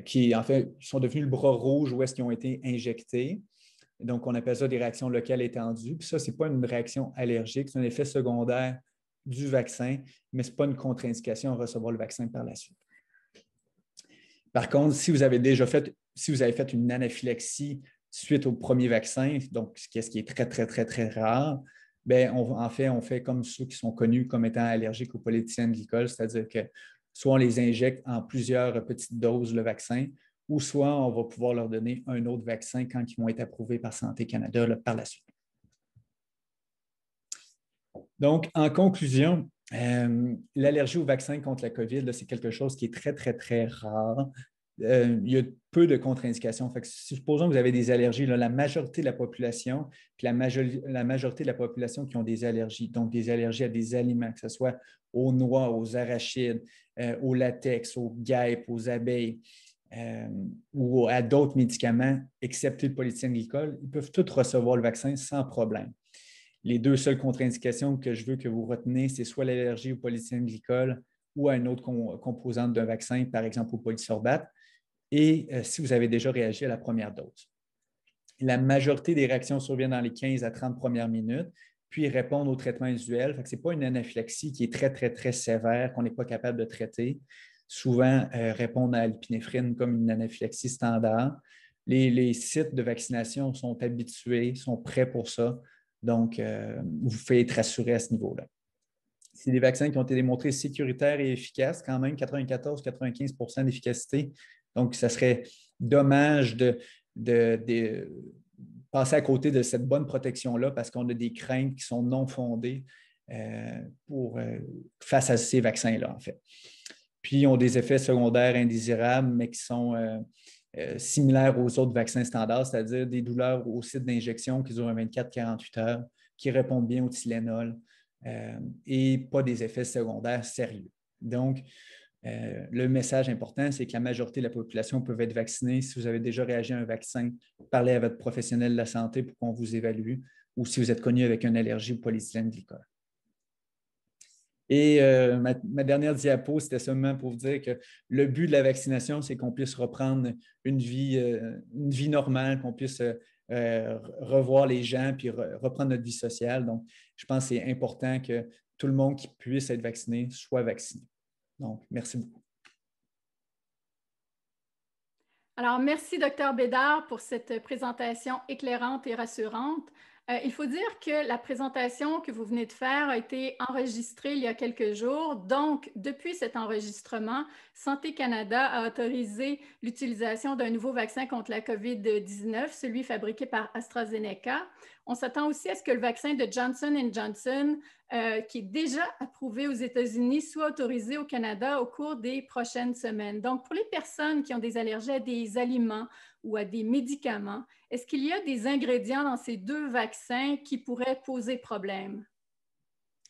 qui, en fait, sont devenues le bras rouge où est-ce qu'ils ont été injectés. Donc, on appelle ça des réactions locales étendues. Puis ça, ce n'est pas une réaction allergique, c'est un effet secondaire du vaccin, mais ce n'est pas une contre-indication à recevoir le vaccin par la suite. Par contre, si vous avez fait une anaphylaxie suite au premier vaccin, donc ce qui est très, très, très, très rare, bien, on fait comme ceux qui sont connus comme étant allergiques au polyéthylène glycol, c'est-à-dire que soit on les injecte en plusieurs petites doses le vaccin, ou soit on va pouvoir leur donner un autre vaccin quand ils vont être approuvés par Santé Canada là, par la suite. Donc, en conclusion, l'allergie au vaccin contre la COVID, c'est quelque chose qui est très, très, très rare. Il y a peu de contre-indications. Supposons que vous avez des allergies, là, la majorité de la population, puis la majorité de la population qui ont des allergies, donc des allergies à des aliments, que ce soit aux noix, aux arachides, au latex, aux guêpes, aux abeilles, ou à d'autres médicaments, excepté le polyéthylène glycol, ils peuvent tous recevoir le vaccin sans problème. Les 2 seules contre-indications que je veux que vous retenez, c'est soit l'allergie au polyéthylène glycol ou à une autre composante d'un vaccin, par exemple au polysorbate, et si vous avez déjà réagi à la première dose. Puis la majorité des réactions surviennent dans les 15 à 30 premières minutes, puis ils répondent au traitement usuel. Ce n'est pas une anaphylaxie qui est très, très, très sévère, qu'on n'est pas capable de traiter. Souvent, répondent à l'épinéphrine comme une anaphylaxie standard. Les sites de vaccination sont habitués, sont prêts pour ça. Donc, vous pouvez être rassuré à ce niveau-là. C'est des vaccins qui ont été démontrés sécuritaires et efficaces, quand même 94-95 d'efficacité. Donc, ça serait dommage de passer à côté de cette bonne protection-là parce qu'on a des craintes qui sont non fondées face à ces vaccins-là, en fait. Puis, ils ont des effets secondaires indésirables, mais qui sont similaires aux autres vaccins standards, c'est-à-dire des douleurs au site d'injection qui durent 24-48 heures, qui répondent bien au Tylenol et pas des effets secondaires sérieux. Donc, le message important, c'est que la majorité de la population peut être vaccinée. Si vous avez déjà réagi à un vaccin, parlez à votre professionnel de la santé pour qu'on vous évalue ou si vous êtes connu avec une allergie au polyéthylène glycol. Et ma dernière diapo, c'était seulement pour vous dire que le but de la vaccination, c'est qu'on puisse reprendre une vie normale, qu'on puisse revoir les gens puis reprendre notre vie sociale. Donc, je pense que c'est important que tout le monde qui puisse être vacciné soit vacciné. Donc, merci beaucoup. Alors, merci, Dr. Bédard, pour cette présentation éclairante et rassurante. Il faut dire que la présentation que vous venez de faire a été enregistrée il y a quelques jours. Donc, depuis cet enregistrement, Santé Canada a autorisé l'utilisation d'un nouveau vaccin contre la COVID-19, celui fabriqué par AstraZeneca. On s'attend aussi à ce que le vaccin de Johnson & Johnson, qui est déjà approuvé aux États-Unis, soit autorisé au Canada au cours des prochaines semaines. Donc, pour les personnes qui ont des allergies à des aliments ou à des médicaments, est-ce qu'il y a des ingrédients dans ces deux vaccins qui pourraient poser problème?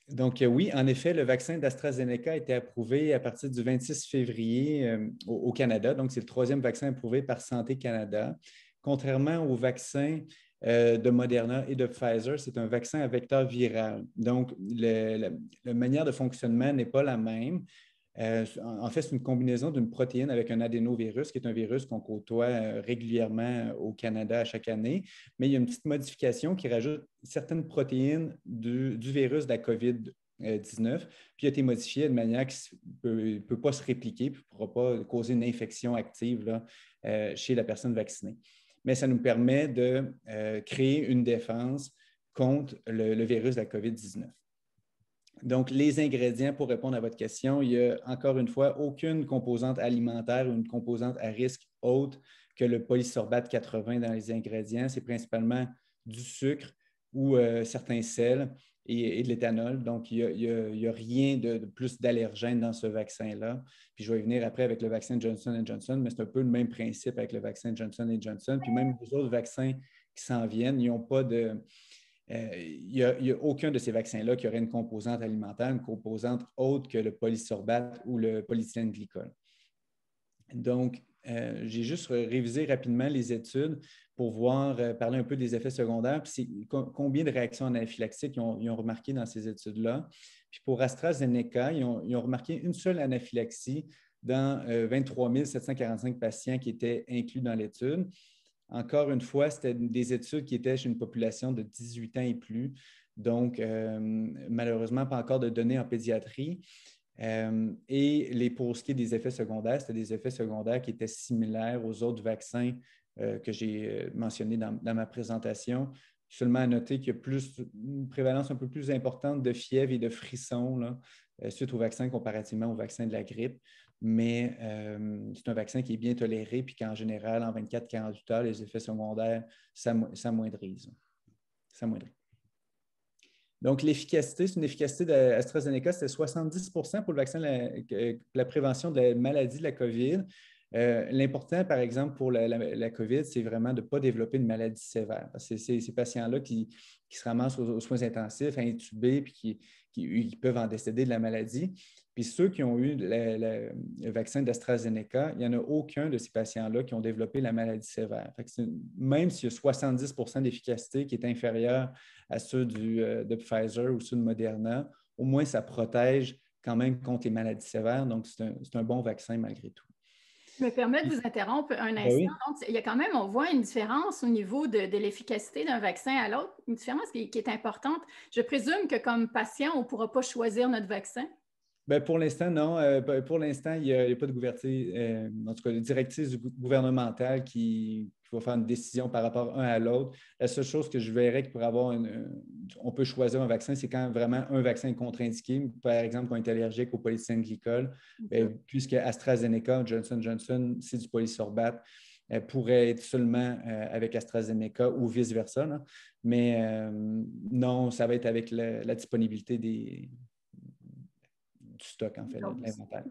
Donc, oui, en effet, le vaccin d'AstraZeneca a été approuvé à partir du 26 février au Canada. Donc, c'est le troisième vaccin approuvé par Santé Canada. Contrairement au vaccin de Moderna et de Pfizer, c'est un vaccin à vecteur viral. Donc, la manière de fonctionnement n'est pas la même. En fait, c'est une combinaison d'une protéine avec un adénovirus, qui est un virus qu'on côtoie régulièrement au Canada à chaque année. Mais il y a une petite modification qui rajoute certaines protéines du virus de la COVID-19, puis il a été modifié de manière qui ne peut pas se répliquer, puis ne pourra pas causer une infection active là, chez la personne vaccinée. Mais ça nous permet de créer une défense contre le virus de la COVID-19. Donc, les ingrédients, pour répondre à votre question, il n'y a encore une fois aucune composante alimentaire ou une composante à risque autre que le polysorbate 80 dans les ingrédients. C'est principalement du sucre ou certains sels et de l'éthanol. Donc, il n'y a rien de plus d'allergène dans ce vaccin-là. Puis, je vais y venir après avec le vaccin Johnson & Johnson, mais c'est un peu le même principe avec le vaccin Johnson & Johnson. Puis, même les autres vaccins qui s'en viennent, ils n'ont pas de... il n'y a aucun de ces vaccins-là qui aurait une composante alimentaire, une composante autre que le polysorbate ou le polyéthylène glycol. Donc, j'ai juste révisé rapidement les études pour voir, parler un peu des effets secondaires, puis combien de réactions anaphylaxiques ils ont remarqué dans ces études-là. Puis pour AstraZeneca, ils ont remarqué une seule anaphylaxie dans 23 745 patients qui étaient inclus dans l'étude. Encore une fois, c'était des études qui étaient chez une population de 18 ans et plus. Donc, malheureusement, pas encore de données en pédiatrie. Et pour ce qui est des effets secondaires, c'était des effets secondaires qui étaient similaires aux autres vaccins que j'ai mentionnés dans ma présentation. Seulement à noter qu'il y a une prévalence un peu plus importante de fièvre et de frissons là, suite au vaccin comparativement au vaccin de la grippe. Mais c'est un vaccin qui est bien toléré puis qu'en général, en 24-48 heures, les effets secondaires s'amoindrissent. Donc, l'efficacité, c'est une efficacité d'AstraZeneca, c'était 70 pour le vaccin de la prévention de la maladie de la COVID. L'important, par exemple, pour la COVID, c'est vraiment de ne pas développer une maladie sévère. C'est ces patients-là qui se ramassent aux soins intensifs, intubés, puis qui peuvent en décéder de la maladie. Puis ceux qui ont eu le vaccin d'AstraZeneca, il n'y en a aucun de ces patients-là qui ont développé la maladie sévère. Même s'il y a 70 d'efficacité qui est inférieure à ceux de Pfizer ou ceux de Moderna, au moins ça protège quand même contre les maladies sévères. Donc, c'est un bon vaccin malgré tout. Je me permets de vous interrompre un Ben instant. oui. Donc, il y a quand même, on voit une différence au niveau de l'efficacité d'un vaccin à l'autre, une différence qui est importante. Je présume que comme patient, on ne pourra pas choisir notre vaccin. Ben, pour l'instant, non. Pour l'instant, il n'y a pas de en tout cas, de directive gouvernementale qui va faire une décision par rapport un à l'autre. La seule chose que je verrais qui pourrait avoir on peut choisir un vaccin, c'est quand vraiment un vaccin est contre-indiqué. Par exemple, quand on est allergique au polycystin glycol, OK. ben, puisque AstraZeneca, Johnson Johnson, c'est du polysorbate, pourrait être seulement avec AstraZeneca ou vice-versa. Là. Mais non, ça va être avec la disponibilité du stock, en fait, là, de Dose. l'inventaire.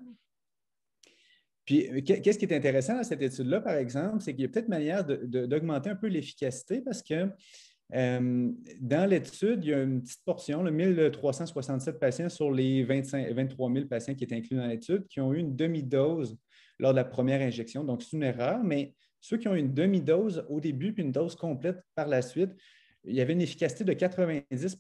Puis, qu'est-ce qui est intéressant dans cette étude-là, par exemple, c'est qu'il y a peut-être manière d'augmenter un peu l'efficacité parce que dans l'étude, il y a une petite portion, 1367 patients sur les 23 000 patients qui étaient inclus dans l'étude, qui ont eu une demi-dose lors de la première injection. Donc, c'est une erreur, mais ceux qui ont eu une demi-dose au début puis une dose complète par la suite, il y avait une efficacité de 90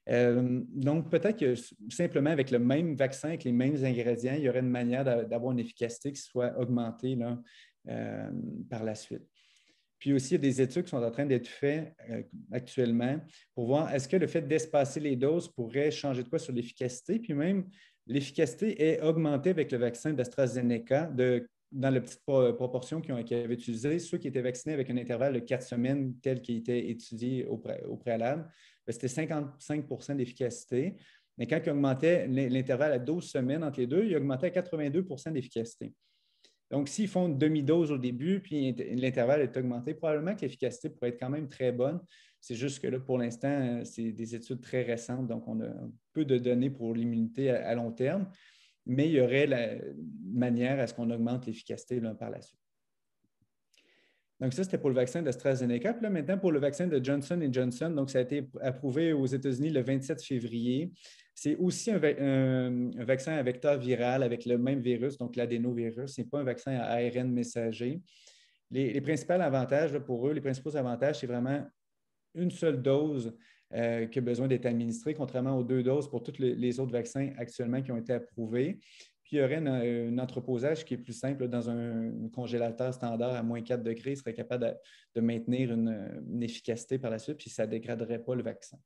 donc, peut-être que simplement avec le même vaccin, avec les mêmes ingrédients, il y aurait une manière d'avoir une efficacité qui soit augmentée là, par la suite. Puis aussi, il y a des études qui sont en train d'être faites actuellement pour voir est-ce que le fait d'espacer les doses pourrait changer de quoi sur l'efficacité, puis même l'efficacité est augmentée avec le vaccin d'AstraZeneca dans la petite proportion qu'ils avaient utilisé. Ceux qui étaient vaccinés avec un intervalle de 4 semaines tel qu'il était étudié au préalable, c'était 55 d'efficacité. Mais quand ils augmentaient l'intervalle à 12 semaines entre les deux, ils augmentaient à 82 d'efficacité. Donc, s'ils font une demi-dose au début, puis l'intervalle est augmenté, probablement que l'efficacité pourrait être quand même très bonne. C'est juste que là, pour l'instant, c'est des études très récentes, donc on a peu de données pour l'immunité à long terme, mais il y aurait la manière à ce qu'on augmente l'efficacité par la suite. Donc, ça, c'était pour le vaccin d'AstraZeneca. Puis là, maintenant, pour le vaccin de Johnson Johnson, donc ça a été approuvé aux États-Unis le 27 février. C'est aussi un vaccin à vecteur viral avec le même virus, donc l'adénovirus. Ce n'est pas un vaccin à ARN messager. Les principaux avantages là, pour eux, les principaux avantages, c'est vraiment une seule dose qui a besoin d'être administrée, contrairement aux 2 doses pour tous les autres vaccins actuellement qui ont été approuvés. Puis, il y aurait un entreposage qui est plus simple. Dans un congélateur standard à moins 4 degrés, il serait capable de maintenir une efficacité par la suite, puis ça ne dégraderait pas le vaccin.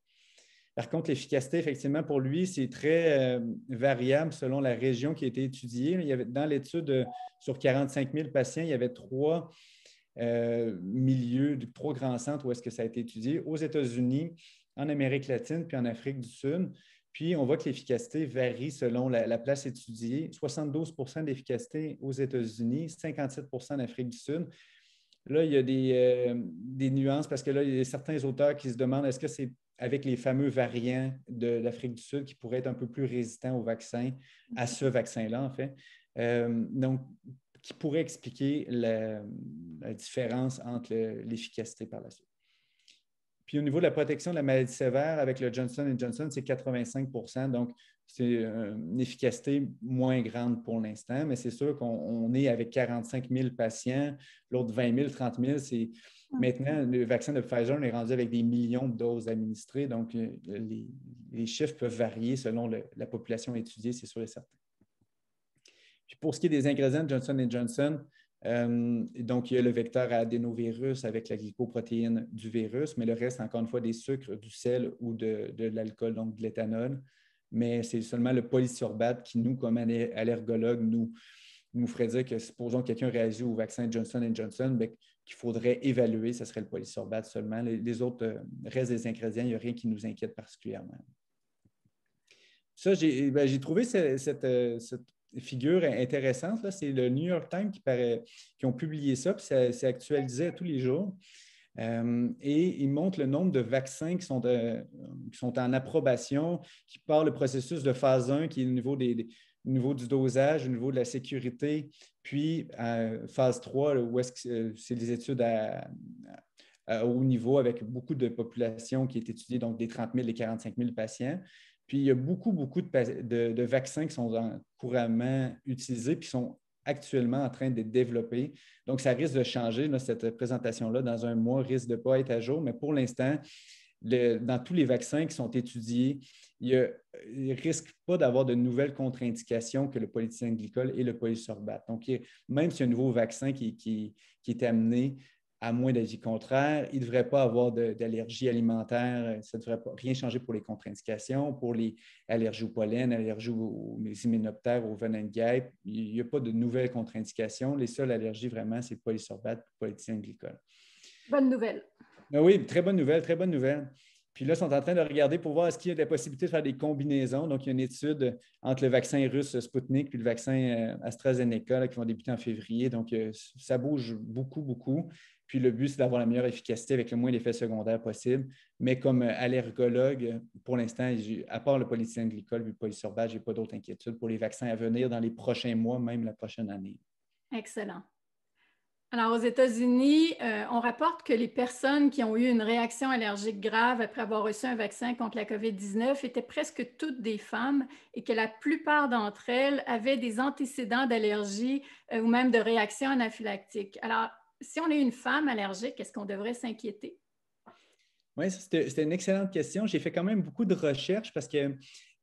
Par contre, l'efficacité, effectivement, pour lui, c'est très variable selon la région qui a été étudiée. Il y avait, dans l'étude sur 45 000 patients, il y avait 3 milieux, 3 grands centres où est-ce que ça a été étudié, aux États-Unis, en Amérique latine, puis en Afrique du Sud. Puis, on voit que l'efficacité varie selon la place étudiée. 72 d'efficacité aux États-Unis, 57 en Afrique du Sud. Là, il y a des nuances parce que là, il y a certains auteurs qui se demandent est-ce que c'est avec les fameux variants de l'Afrique du Sud qui pourraient être un peu plus résistants au vaccin, à ce vaccin-là, en fait. Donc, qui pourrait expliquer la différence entre l'efficacité par la suite. Puis au niveau de la protection de la maladie sévère, avec le Johnson Johnson, c'est 85 donc c'est une efficacité moins grande pour l'instant, mais c'est sûr qu'on est avec 45 000 patients, l'autre 20 000, 30 000, c'est maintenant, le vaccin de Pfizer est rendu avec des millions de doses administrées, donc les chiffres peuvent varier selon la population étudiée, c'est sûr et certain. Puis pour ce qui est des ingrédients de Johnson Johnson, donc il y a le vecteur à adénovirus avec la glycoprotéine du virus, mais le reste, encore une fois, des sucres, du sel ou de l'alcool, donc de l'éthanol. Mais c'est seulement le polysorbate qui, nous, comme allergologues, nous ferait dire que, supposons que quelqu'un réagit au vaccin Johnson Johnson, bien, qu'il faudrait évaluer, ce serait le polysorbate seulement. Les autres restes des ingrédients, il n'y a rien qui nous inquiète particulièrement. Ça, j'ai trouvé cette figure intéressante. C'est le New York Times qui ont publié ça, puis c'est actualisé à tous les jours. Et ils montrent le nombre de vaccins qui sont en approbation, qui part le processus de phase 1, qui est au niveau du dosage, au niveau de la sécurité, puis phase 3, là, où est-ce que c'est des études à haut niveau avec beaucoup de population qui est étudiée, donc des 30 000 et 45 000 patients. Puis, il y a beaucoup de vaccins qui sont couramment utilisés puis sont actuellement en train de développer. Donc, ça risque de changer, là, cette présentation-là, dans un mois, risque de ne pas être à jour, mais pour l'instant, dans tous les vaccins qui sont étudiés, il ne risque pas d'avoir de nouvelles contre-indications que le polyéthylène glycol et le polysorbate. Donc, même s'il y a un nouveau vaccin qui est amené, à moins d'avis contraire, il ne devrait pas avoir d'allergie alimentaire. Ça ne devrait pas, rien changer pour les contre-indications, pour les allergies au pollen, allergies aux hyménoptères, au venin de guêpe. Il n'y a pas de nouvelles contre-indications. Les seules allergies, vraiment, c'est le polysorbate et le polyéthylène glycol. Bonne nouvelle. Ah oui, très bonne nouvelle, très bonne nouvelle. Puis là, ils sont en train de regarder pour voir est-ce qu'il y a la possibilité de faire des combinaisons. Donc, il y a une étude entre le vaccin russe Sputnik puis le vaccin AstraZeneca là, qui vont débuter en février. Donc, ça bouge beaucoup, beaucoup. Puis le but, c'est d'avoir la meilleure efficacité avec le moins d'effets secondaires possible. Mais comme allergologue, pour l'instant, à part le polyéthylène glycol et le polysorbate, je n'ai pas d'autres inquiétudes pour les vaccins à venir dans les prochains mois, même la prochaine année. Excellent. Alors, aux États-Unis, on rapporte que les personnes qui ont eu une réaction allergique grave après avoir reçu un vaccin contre la COVID-19 étaient presque toutes des femmes et que la plupart d'entre elles avaient des antécédents d'allergie ou même de réaction anaphylactique. Alors, si on est une femme allergique, est-ce qu'on devrait s'inquiéter? Oui, c'était une excellente question. J'ai fait quand même beaucoup de recherches parce que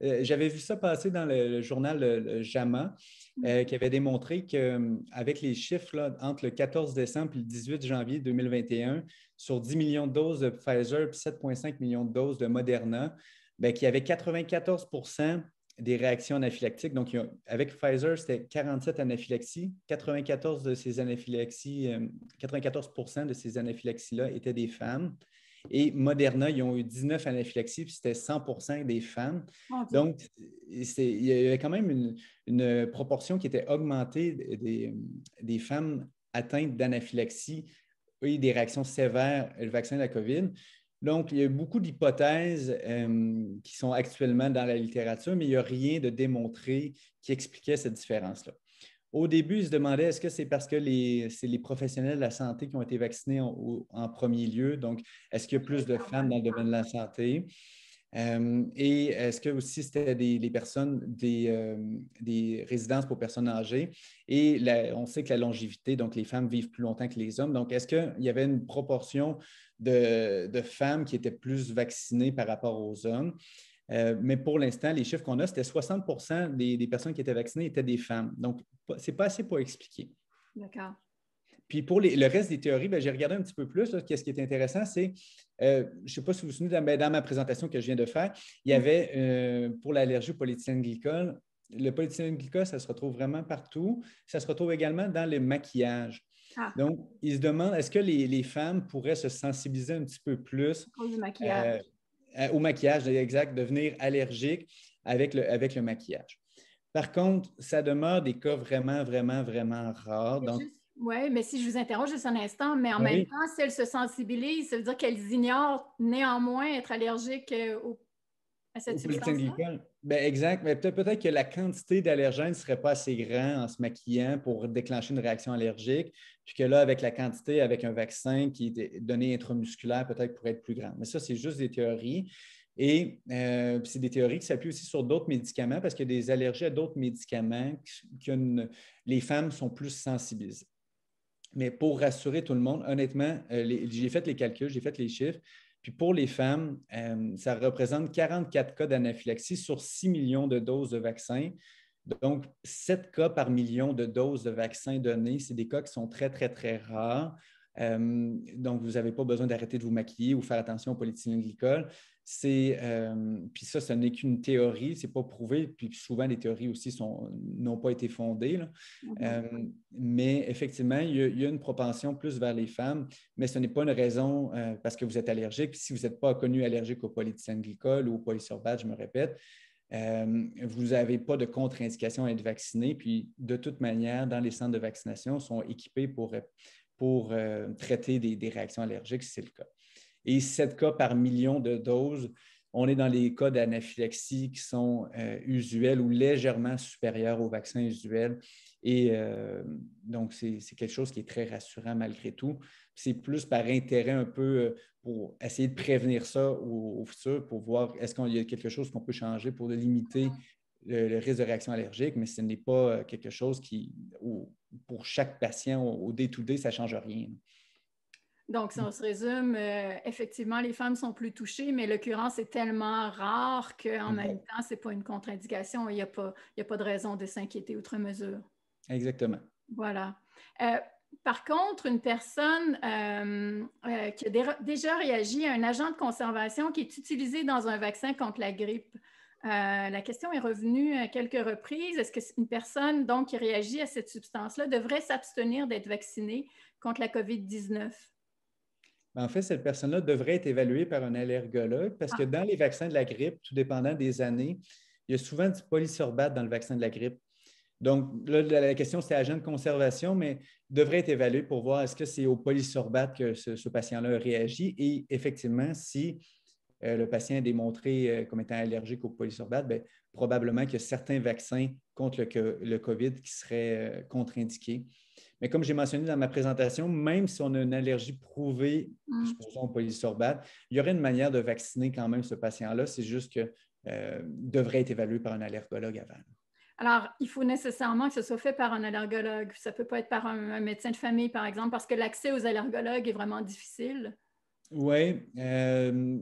j'avais vu ça passer dans le journal le JAMA, qui avait démontré qu'avec les chiffres là, entre le 14 décembre et le 18 janvier 2021, sur 10 millions de doses de Pfizer et 7,5 millions de doses de Moderna, bien, qu'il y avait 94 des réactions anaphylactiques. Donc, avec Pfizer, c'était 47 anaphylaxies. 94 de ces anaphylaxies, 94 de ces anaphylaxies-là étaient des femmes. Et Moderna, ils ont eu 19 anaphylaxies, puis c'était 100 des femmes. Donc, il y avait quand même une proportion qui était augmentée des femmes atteintes d'anaphylaxie et des réactions sévères au vaccin de la COVID. Donc, il y a beaucoup d'hypothèses qui sont actuellement dans la littérature, mais il n'y a rien de démontré qui expliquait cette différence-là. Au début, ils se demandaient est-ce que c'est parce que c'est les professionnels de la santé qui ont été vaccinés en premier lieu? Donc, est-ce qu'il y a plus de femmes dans le domaine de la santé? Et est-ce que aussi c'était des personnes, des résidences pour personnes âgées? Et on sait que la longévité, donc les femmes vivent plus longtemps que les hommes. Donc, est-ce qu'il y avait une proportion de femmes qui étaient plus vaccinées par rapport aux hommes? Mais pour l'instant, les chiffres qu'on a, c'était 60 des personnes qui étaient vaccinées étaient des femmes. Donc, ce n'est pas assez pour expliquer. D'accord. Puis pour le reste des théories, bien, j'ai regardé un petit peu plus. Qu'est-ce qui est intéressant, c'est, je ne sais pas si vous vous souvenez, dans ma présentation que je viens de faire, il y avait pour l'allergie au polyéthylène glycol, le polyéthylène glycol, ça se retrouve vraiment partout. Ça se retrouve également dans le maquillage. Ah. Donc, ils se demandent, est-ce que les femmes pourraient se sensibiliser un petit peu plus à cause du maquillage. Au maquillage, exact, devenir allergique avec le maquillage. Par contre, ça demeure des cas vraiment, vraiment, vraiment rares. Oui, mais si je vous interroge juste un instant, mais en même temps, si elles se sensibilisent, ça veut dire qu'elles ignorent néanmoins être allergiques à cette substance-là? Ben, exact. Mais peut-être que la quantité d'allergènes ne serait pas assez grande en se maquillant pour déclencher une réaction allergique, puis que là, avec la quantité, avec un vaccin qui est donné intramusculaire, peut-être pourrait être plus grande. Mais ça, c'est juste des théories. Et c'est des théories qui s'appuient aussi sur d'autres médicaments parce qu'il y a des allergies à d'autres médicaments les femmes sont plus sensibilisées. Mais pour rassurer tout le monde, honnêtement, j'ai fait les calculs, j'ai fait les chiffres. Puis pour les femmes, ça représente 44 cas d'anaphylaxie sur 6 millions de doses de vaccins. Donc, 7 cas par million de doses de vaccins donnés, c'est des cas qui sont très, très, très rares. Donc, vous n'avez pas besoin d'arrêter de vous maquiller ou faire attention au polyéthylène glycol. Puis ça, ce n'est qu'une théorie, ce n'est pas prouvé. Puis souvent, les théories aussi n'ont pas été fondées. Mais effectivement, il y a une propension plus vers les femmes, mais ce n'est pas une raison parce que vous êtes allergique. Puis si vous n'êtes pas connu allergique au polyéthylène glycol ou au polysorbate, je me répète, vous n'avez pas de contre-indication à être vacciné. Puis de toute manière, dans les centres de vaccination, sont équipés pour traiter des réactions allergiques si c'est le cas. Et 7 cas par million de doses, on est dans les cas d'anaphylaxie qui sont usuels ou légèrement supérieurs aux vaccins usuels. Et donc, c'est quelque chose qui est très rassurant malgré tout. C'est plus par intérêt un peu pour essayer de prévenir ça au futur, pour voir est-ce qu'il y a quelque chose qu'on peut changer pour limiter le risque de réaction allergique, mais ce n'est pas quelque chose pour chaque patient, au day-to-day, ça ne change rien. Donc, si on se résume, effectivement, les femmes sont plus touchées, mais l'occurrence est tellement rare qu'en même Exact. temps, ce n'est pas une contre-indication. Il n'y a pas de raison de s'inquiéter outre mesure. Exactement. Voilà. Par contre, une personne qui a déjà réagi à un agent de conservation qui est utilisé dans un vaccin contre la grippe, la question est revenue à quelques reprises. Est-ce qu'une personne donc, qui réagit à cette substance-là devrait s'abstenir d'être vaccinée contre la COVID-19? En fait, cette personne-là devrait être évaluée par un allergologue parce que dans les vaccins de la grippe, tout dépendant des années, il y a souvent du polysorbate dans le vaccin de la grippe. Donc, là, la question, c'est agent de conservation, mais devrait être évalué pour voir est-ce que c'est au polysorbate que ce patient-là réagit. Et effectivement, si le patient est démontré comme étant allergique au polysorbate, bien, probablement qu'il y a certains vaccins contre le COVID qui seraient contre-indiqués. Mais comme j'ai mentionné dans ma présentation, même si on a une allergie prouvée, supposons au polysorbate, il y aurait une manière de vacciner quand même ce patient-là. C'est juste qu'il devrait être évalué par un allergologue avant. Alors, il faut nécessairement que ce soit fait par un allergologue. Ça ne peut pas être par un médecin de famille, par exemple, parce que l'accès aux allergologues est vraiment difficile. Oui,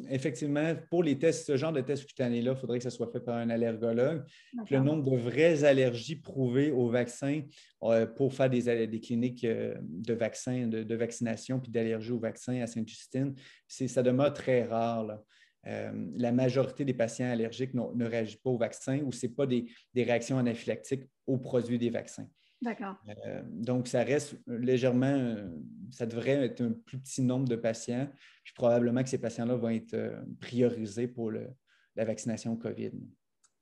effectivement, pour les tests, ce genre de tests cutanés-là, il faudrait que ça soit fait par un allergologue. Puis le nombre de vraies allergies prouvées au vaccin pour faire des cliniques de vaccins, de vaccination puis d'allergie au vaccin à Sainte-Justine, ça demeure très rare, là. La majorité des patients allergiques ne réagissent pas au vaccin ou ce n'est pas des réactions anaphylactiques aux produits des vaccins. D'accord. Donc, ça reste légèrement, ça devrait être un plus petit nombre de patients. Puis probablement que ces patients-là vont être priorisés pour la vaccination COVID.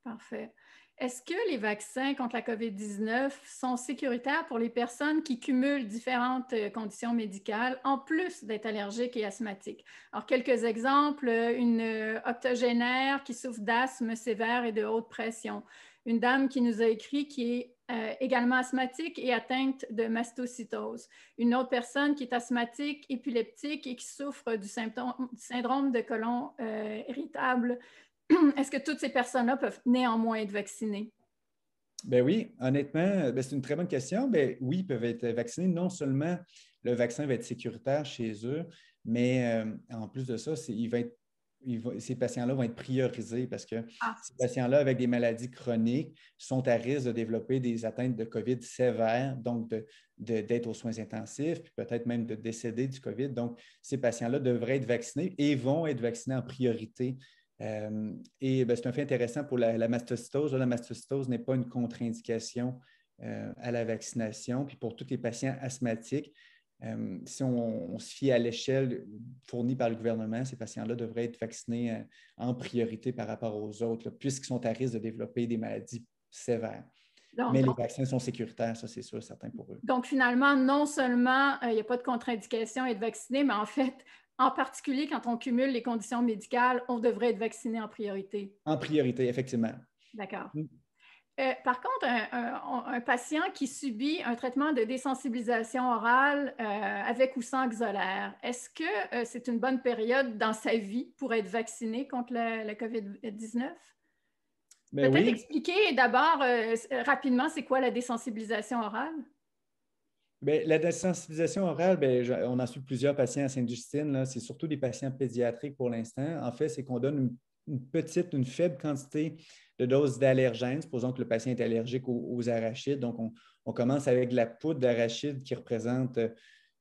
Parfait. Est-ce que les vaccins contre la COVID-19 sont sécuritaires pour les personnes qui cumulent différentes conditions médicales en plus d'être allergiques et asthmatiques? Alors, quelques exemples, une octogénaire qui souffre d'asthme sévère et de haute pression, une dame qui nous a écrit qui est également asthmatique et atteinte de mastocytose, une autre personne qui est asthmatique, épileptique et qui souffre du syndrome de côlon irritable. Est-ce que toutes ces personnes-là peuvent néanmoins être vaccinées? Ben oui, honnêtement, c'est une très bonne question. Ben oui, ils peuvent être vaccinés. Non seulement le vaccin va être sécuritaire chez eux, mais en plus de ça, ces patients-là vont être priorisés parce que ces patients-là avec des maladies chroniques sont à risque de développer des atteintes de COVID sévères, donc d'être aux soins intensifs, puis peut-être même de décéder du COVID. Donc, ces patients-là devraient être vaccinés et vont être vaccinés en priorité. C'est un fait intéressant pour la mastocytose. La mastocytose n'est pas une contre-indication à la vaccination. Puis pour tous les patients asthmatiques, si on se fie à l'échelle fournie par le gouvernement, ces patients-là devraient être vaccinés en priorité par rapport aux autres, là, puisqu'ils sont à risque de développer des maladies sévères. Mais les vaccins sont sécuritaires, ça c'est sûr, certain pour eux. Donc finalement, non seulement il n'y a pas de contre-indication à être vacciné, mais en fait, en particulier quand on cumule les conditions médicales, on devrait être vacciné en priorité. En priorité, effectivement. D'accord. Par contre, un patient qui subit un traitement de désensibilisation orale avec ou sans Xolair, est-ce que c'est une bonne période dans sa vie pour être vacciné contre la COVID-19? Ben Peut-être oui. expliquer d'abord rapidement c'est quoi la désensibilisation orale? Bien, la désensibilisation orale, bien, on a su plusieurs patients à Sainte-Justine. C'est surtout des patients pédiatriques pour l'instant. En fait, c'est qu'on donne une faible quantité de doses d'allergènes. Supposons que le patient est allergique aux arachides. Donc, on commence avec de la poudre d'arachide qui représente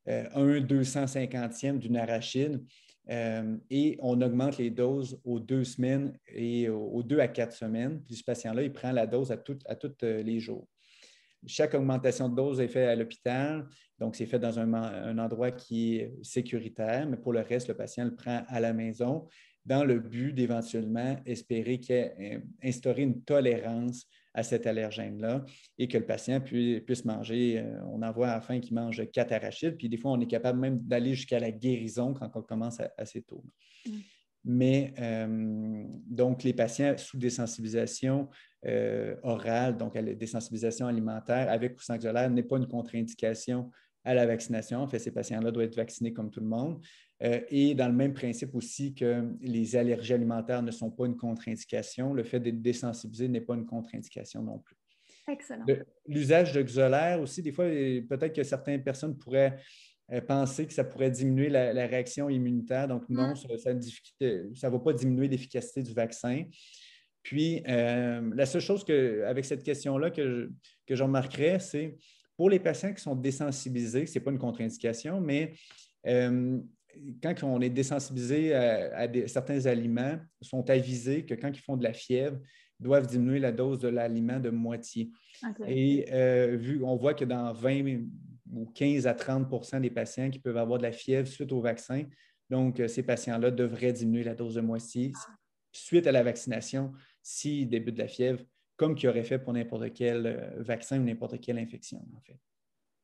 1/250e d'une arachide. Et on augmente les doses aux 2 semaines et aux 2 à 4 semaines. Puis ce patient-là, il prend la dose à tous les jours. Chaque augmentation de dose est faite à l'hôpital, donc c'est fait dans un endroit qui est sécuritaire, mais pour le reste, le patient le prend à la maison dans le but d'éventuellement espérer qu'il ait instauré une tolérance à cet allergène-là et que le patient puisse manger. On en voit à la fin qu'il mange 4 arachides, puis des fois, on est capable même d'aller jusqu'à la guérison quand on commence assez tôt. Mais donc, les patients sous désensibilisation orale, donc à la désensibilisation alimentaire avec ou sans Xolair, n'est pas une contre-indication à la vaccination. En fait, ces patients-là doivent être vaccinés comme tout le monde. Et dans le même principe aussi que les allergies alimentaires ne sont pas une contre-indication, le fait d'être désensibilisé n'est pas une contre-indication non plus. Excellent. L'usage de Xolair aussi, des fois, peut-être que certaines personnes pourraient penser que ça pourrait diminuer la réaction immunitaire. Donc, non, ça ne va pas diminuer l'efficacité du vaccin. Puis, la seule chose avec cette question-là que je remarquerais, c'est pour les patients qui sont désensibilisés, ce n'est pas une contre-indication, mais quand on est désensibilisé à certains aliments, ils sont avisés que quand ils font de la fièvre, ils doivent diminuer la dose de l'aliment de moitié. Okay. Et on voit que dans 20 ou 15 à 30 des patients qui peuvent avoir de la fièvre suite au vaccin, donc ces patients-là devraient diminuer la dose de moitié suite à la vaccination s'ils débutent de la fièvre, comme qu'ils auraient fait pour n'importe quel vaccin ou n'importe quelle infection, en fait.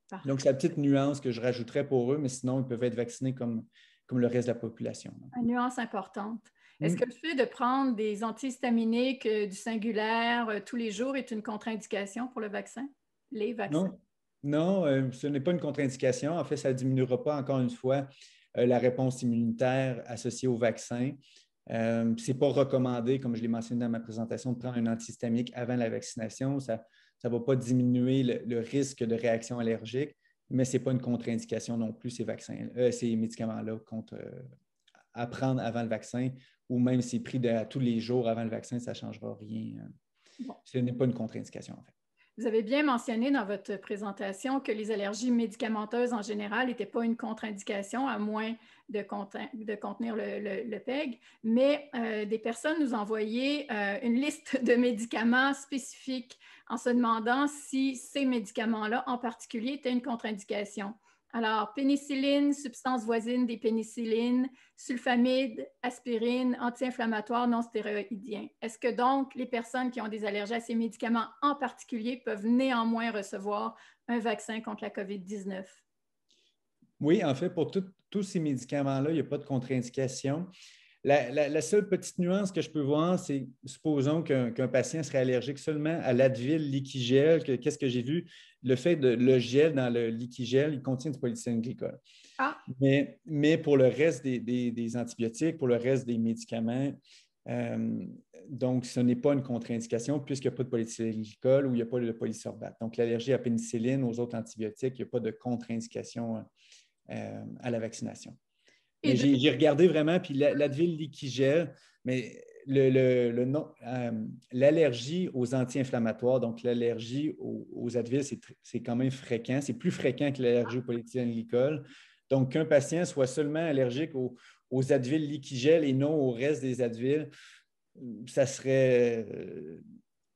Parfait. Donc, c'est la petite nuance que je rajouterais pour eux, mais sinon, ils peuvent être vaccinés comme le reste de la population. Une nuance importante. Est-ce que le fait de prendre des antihistaminiques du singulaire tous les jours est une contre-indication pour le vaccin? Les vaccins? Non, ce n'est pas une contre-indication. En fait, ça ne diminuera pas, encore une fois, la réponse immunitaire associée au vaccin. Ce n'est pas recommandé, comme je l'ai mentionné dans ma présentation, de prendre un antihistaminique avant la vaccination. Ça ne va pas diminuer le risque de réaction allergique, mais ce n'est pas une contre-indication non plus, ces médicaments-là à prendre avant le vaccin, ou même si pris tous les jours avant le vaccin, ça ne changera rien. Bon. Ce n'est pas une contre-indication, en fait. Vous avez bien mentionné dans votre présentation que les allergies médicamenteuses en général n'étaient pas une contre-indication, à moins de contenir le PEG, mais des personnes nous envoyaient une liste de médicaments spécifiques en se demandant si ces médicaments-là en particulier étaient une contre-indication. Alors, pénicilline, substance voisine des pénicillines, sulfamide, aspirine, anti-inflammatoire non stéroïdien. Est-ce que donc les personnes qui ont des allergies à ces médicaments en particulier peuvent néanmoins recevoir un vaccin contre la COVID-19? Oui, en fait, pour tous ces médicaments-là, il n'y a pas de contre-indication. La seule petite nuance que je peux voir, c'est supposons qu'un patient serait allergique seulement à l'Advil Liquigel. Qu'est-ce que j'ai vu? Le fait de le gel dans le Liquigel, il contient du polyéthylène glycol. Ah. Mais pour le reste des antibiotiques, pour le reste des médicaments, donc ce n'est pas une contre-indication puisqu'il n'y a pas de polyéthylène glycol ou il n'y a pas de polysorbate. Donc l'allergie à la pénicilline, aux autres antibiotiques, il n'y a pas de contre-indication à la vaccination. Mais j'ai regardé vraiment, puis l'Advil Liquigel, mais l'allergie aux anti-inflammatoires, donc l'allergie aux Advil, c'est quand même fréquent. C'est plus fréquent que l'allergie au polyéthylène glycol. Donc, qu'un patient soit seulement allergique aux Advil Liquigel et non au reste des Advil, ça serait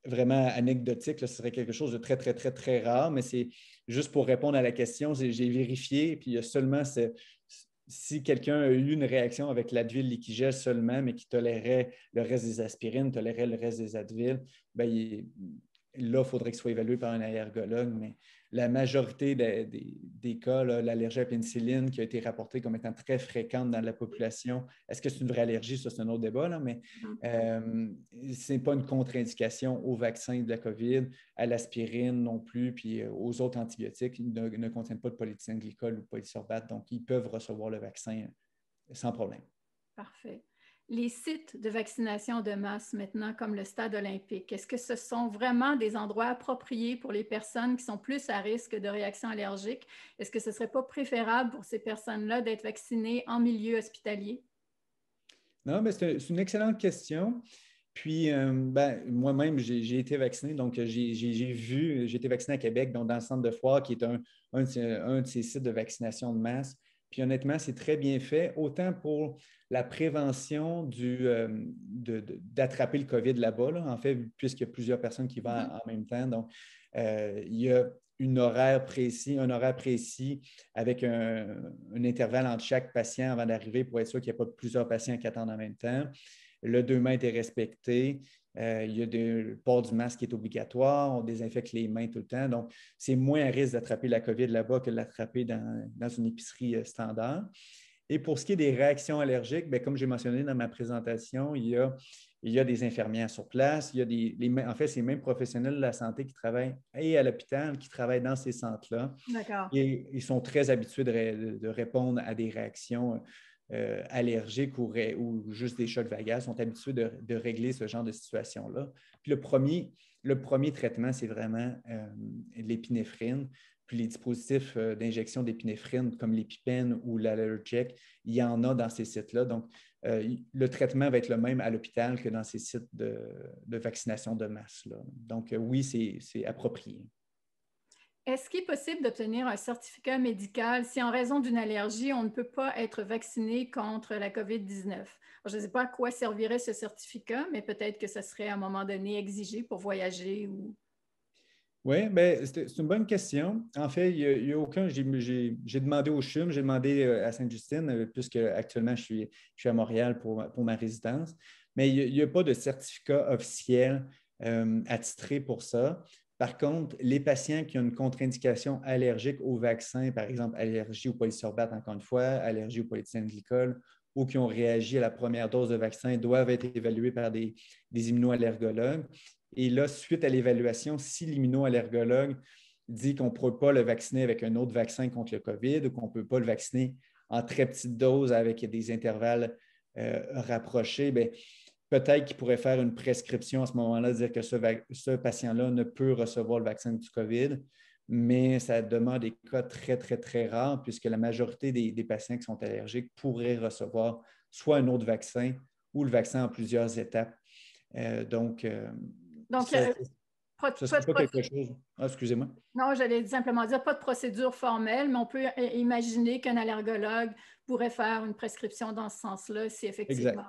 vraiment anecdotique. Ce serait quelque chose de très, très, très, très rare, mais c'est juste pour répondre à la question, j'ai vérifié, puis il y a seulement si quelqu'un a eu une réaction avec l'Advil Liquigel seulement, mais qui tolérait le reste des aspirines, tolérait le reste des Advil, bien, là, il faudrait qu'il soit évalué par un allergologue. Mais la majorité des cas, l'allergie à la pénicilline qui a été rapportée comme étant très fréquente dans la population, est-ce que c'est une vraie allergie? Ça, c'est un autre débat, là, mais ce n'est pas une contre-indication au vaccin de la COVID, à l'aspirine non plus, puis aux autres antibiotiques. Ils ne contiennent pas de polyéthylène glycol ou polysorbate, donc ils peuvent recevoir le vaccin sans problème. Parfait. Les sites de vaccination de masse maintenant, comme le stade olympique, est-ce que ce sont vraiment des endroits appropriés pour les personnes qui sont plus à risque de réaction allergique? Est-ce que ce ne serait pas préférable pour ces personnes-là d'être vaccinées en milieu hospitalier? Non, mais c'est une excellente question. Puis, moi-même, j'ai été vacciné, donc j'ai été vacciné à Québec, donc dans le centre de Foire, qui est un de ces sites de vaccination de masse. Puis honnêtement, c'est très bien fait, autant pour la prévention d'attraper le COVID là-bas, en fait, puisqu'il y a plusieurs personnes qui vont en même temps. Donc, il y a un horaire précis avec un intervalle entre chaque patient avant d'arriver pour être sûr qu'il n'y a pas plusieurs patients qui attendent en même temps. Le 2 mètres est respecté. Il y a le port du masque qui est obligatoire. On désinfecte les mains tout le temps. Donc, c'est moins à risque d'attraper la COVID là-bas que de l'attraper dans une épicerie standard. Et pour ce qui est des réactions allergiques, bien, comme j'ai mentionné dans ma présentation, il y a des infirmières sur place. Il y a en fait, c'est les mêmes professionnels de la santé qui travaillent et à l'hôpital, qui travaillent dans ces centres-là. D'accord. Et ils sont très habitués de répondre à des réactions allergiques ou juste des chocs vagal, sont habitués de régler ce genre de situation-là. Puis le premier traitement, c'est vraiment l'épinéphrine. Puis les dispositifs d'injection d'épinéphrine, comme l'EpiPen ou l'Allerject, il y en a dans ces sites-là. Donc, le traitement va être le même à l'hôpital que dans ces sites de vaccination de masse, là. Donc, oui, c'est approprié. Est-ce qu'il est possible d'obtenir un certificat médical si en raison d'une allergie, on ne peut pas être vacciné contre la COVID-19? Je ne sais pas à quoi servirait ce certificat, mais peut-être que ce serait à un moment donné exigé pour voyager ou... Oui, bien, c'est une bonne question. En fait, il y a aucun. J'ai demandé au CHUM, j'ai demandé à Sainte-Justine, puisque actuellement je suis à Montréal pour ma résidence, mais il n'y a pas de certificat officiel attitré pour ça. Par contre, les patients qui ont une contre-indication allergique au vaccin, par exemple allergie au polysorbate, encore une fois, allergie au polyéthylène glycol, ou qui ont réagi à la première dose de vaccin, doivent être évalués par des immunoallergologues. Et là, suite à l'évaluation, si l'immunoallergologue dit qu'on ne peut pas le vacciner avec un autre vaccin contre le COVID ou qu'on ne peut pas le vacciner en très petite dose avec des intervalles rapprochés, bien, peut-être qu'il pourrait faire une prescription à ce moment-là, dire que ce patient-là ne peut recevoir le vaccin du COVID, mais ça demande des cas très, très, très rares, puisque la majorité des patients qui sont allergiques pourraient recevoir soit un autre vaccin ou le vaccin en plusieurs étapes. Donc, Donc, ça ne pas serait de pas quelque chose. Ah, excusez-moi. non, j'allais simplement dire pas de procédure formelle, mais on peut imaginer qu'un allergologue pourrait faire une prescription dans ce sens-là si effectivement. Exact.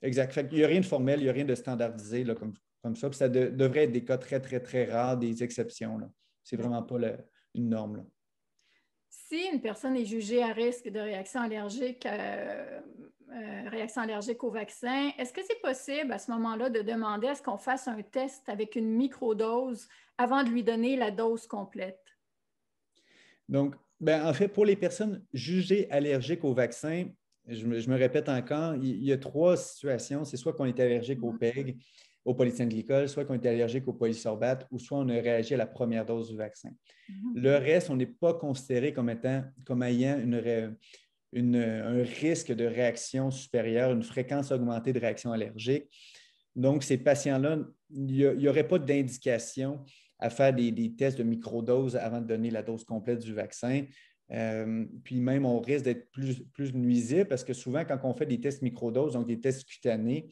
Exact. Fait qu'il n'y a rien de formel, il n'y a rien de standardisé là, comme ça. Puis ça devrait être des cas très, très, très rares, des exceptions. Ce n'est vraiment pas une norme, là. Si une personne est jugée à risque de réaction allergique au vaccin, est-ce que c'est possible à ce moment-là de demander à ce qu'on fasse un test avec une microdose avant de lui donner la dose complète? Donc, ben, en fait, pour les personnes jugées allergiques au vaccin, je me répète encore, il y a trois situations. C'est soit qu'on est allergique au PEG, au polyéthylène glycol, soit qu'on est allergique au polysorbate, ou soit on a réagi à la première dose du vaccin. Le reste, on n'est pas considéré comme ayant un risque de réaction supérieure, une fréquence augmentée de réaction allergique. Donc, ces patients-là, il n'y aurait pas d'indication à faire des tests de microdose avant de donner la dose complète du vaccin. Puis même, on risque d'être plus nuisible parce que souvent, quand on fait des tests microdose, donc des tests cutanés,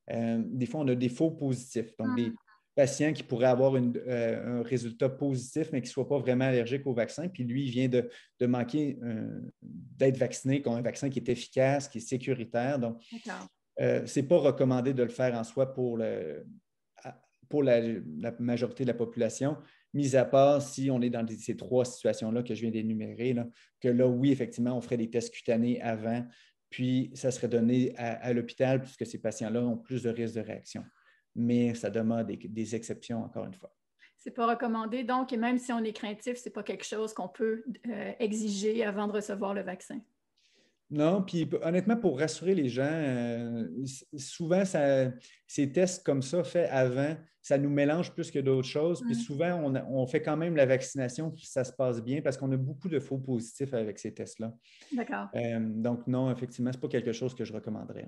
des fois, on a des faux positifs. Donc, des patients qui pourraient avoir un résultat positif, mais qui ne soient pas vraiment allergiques au vaccin. Puis lui, il vient de manquer d'être vacciné contre un vaccin qui est efficace, qui est sécuritaire. Donc, ce n'est pas recommandé de le faire en soi pour la majorité de la population, mis à part si on est dans ces trois situations-là que je viens d'énumérer, que là, oui, effectivement, on ferait des tests cutanés avant, puis ça serait donné à l'hôpital puisque ces patients-là ont plus de risques de réaction. Mais ça demande des exceptions, encore une fois. Ce n'est pas recommandé, donc, et même si on est craintif, ce n'est pas quelque chose qu'on peut exiger avant de recevoir le vaccin. Non, puis honnêtement, pour rassurer les gens, souvent, ces tests comme ça faits avant, ça nous mélange plus que d'autres choses. Puis souvent, on fait quand même la vaccination, puis ça se passe bien parce qu'on a beaucoup de faux positifs avec ces tests-là. D'accord. Donc, non, effectivement, ce n'est pas quelque chose que je recommanderais.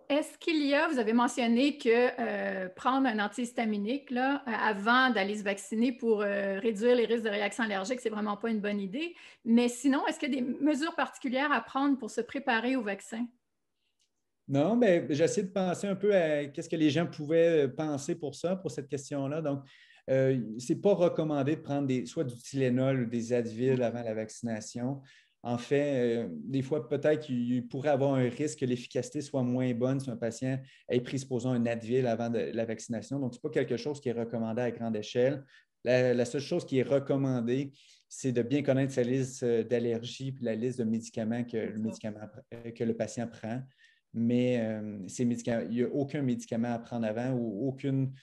Est-ce qu'il y a, vous avez mentionné que prendre un antihistaminique là, avant d'aller se vacciner pour réduire les risques de réaction allergique, ce n'est vraiment pas une bonne idée. Mais sinon, est-ce qu'il y a des mesures particulières à prendre pour se préparer au vaccin? Non, mais j'essaie de penser un peu à qu'est-ce que les gens pouvaient penser pour ça, pour cette question-là. Donc, ce n'est pas recommandé de prendre soit du Tylenol ou des Advil avant la vaccination. En fait, des fois, peut-être qu'il pourrait avoir un risque que l'efficacité soit moins bonne si un patient ait pris, supposons, un Advil avant la vaccination. Donc, ce n'est pas quelque chose qui est recommandé à grande échelle. La seule chose qui est recommandée, c'est de bien connaître sa liste d'allergies et la liste de médicaments que le patient prend. Mais il n'y a aucun médicament à prendre avant ou aucune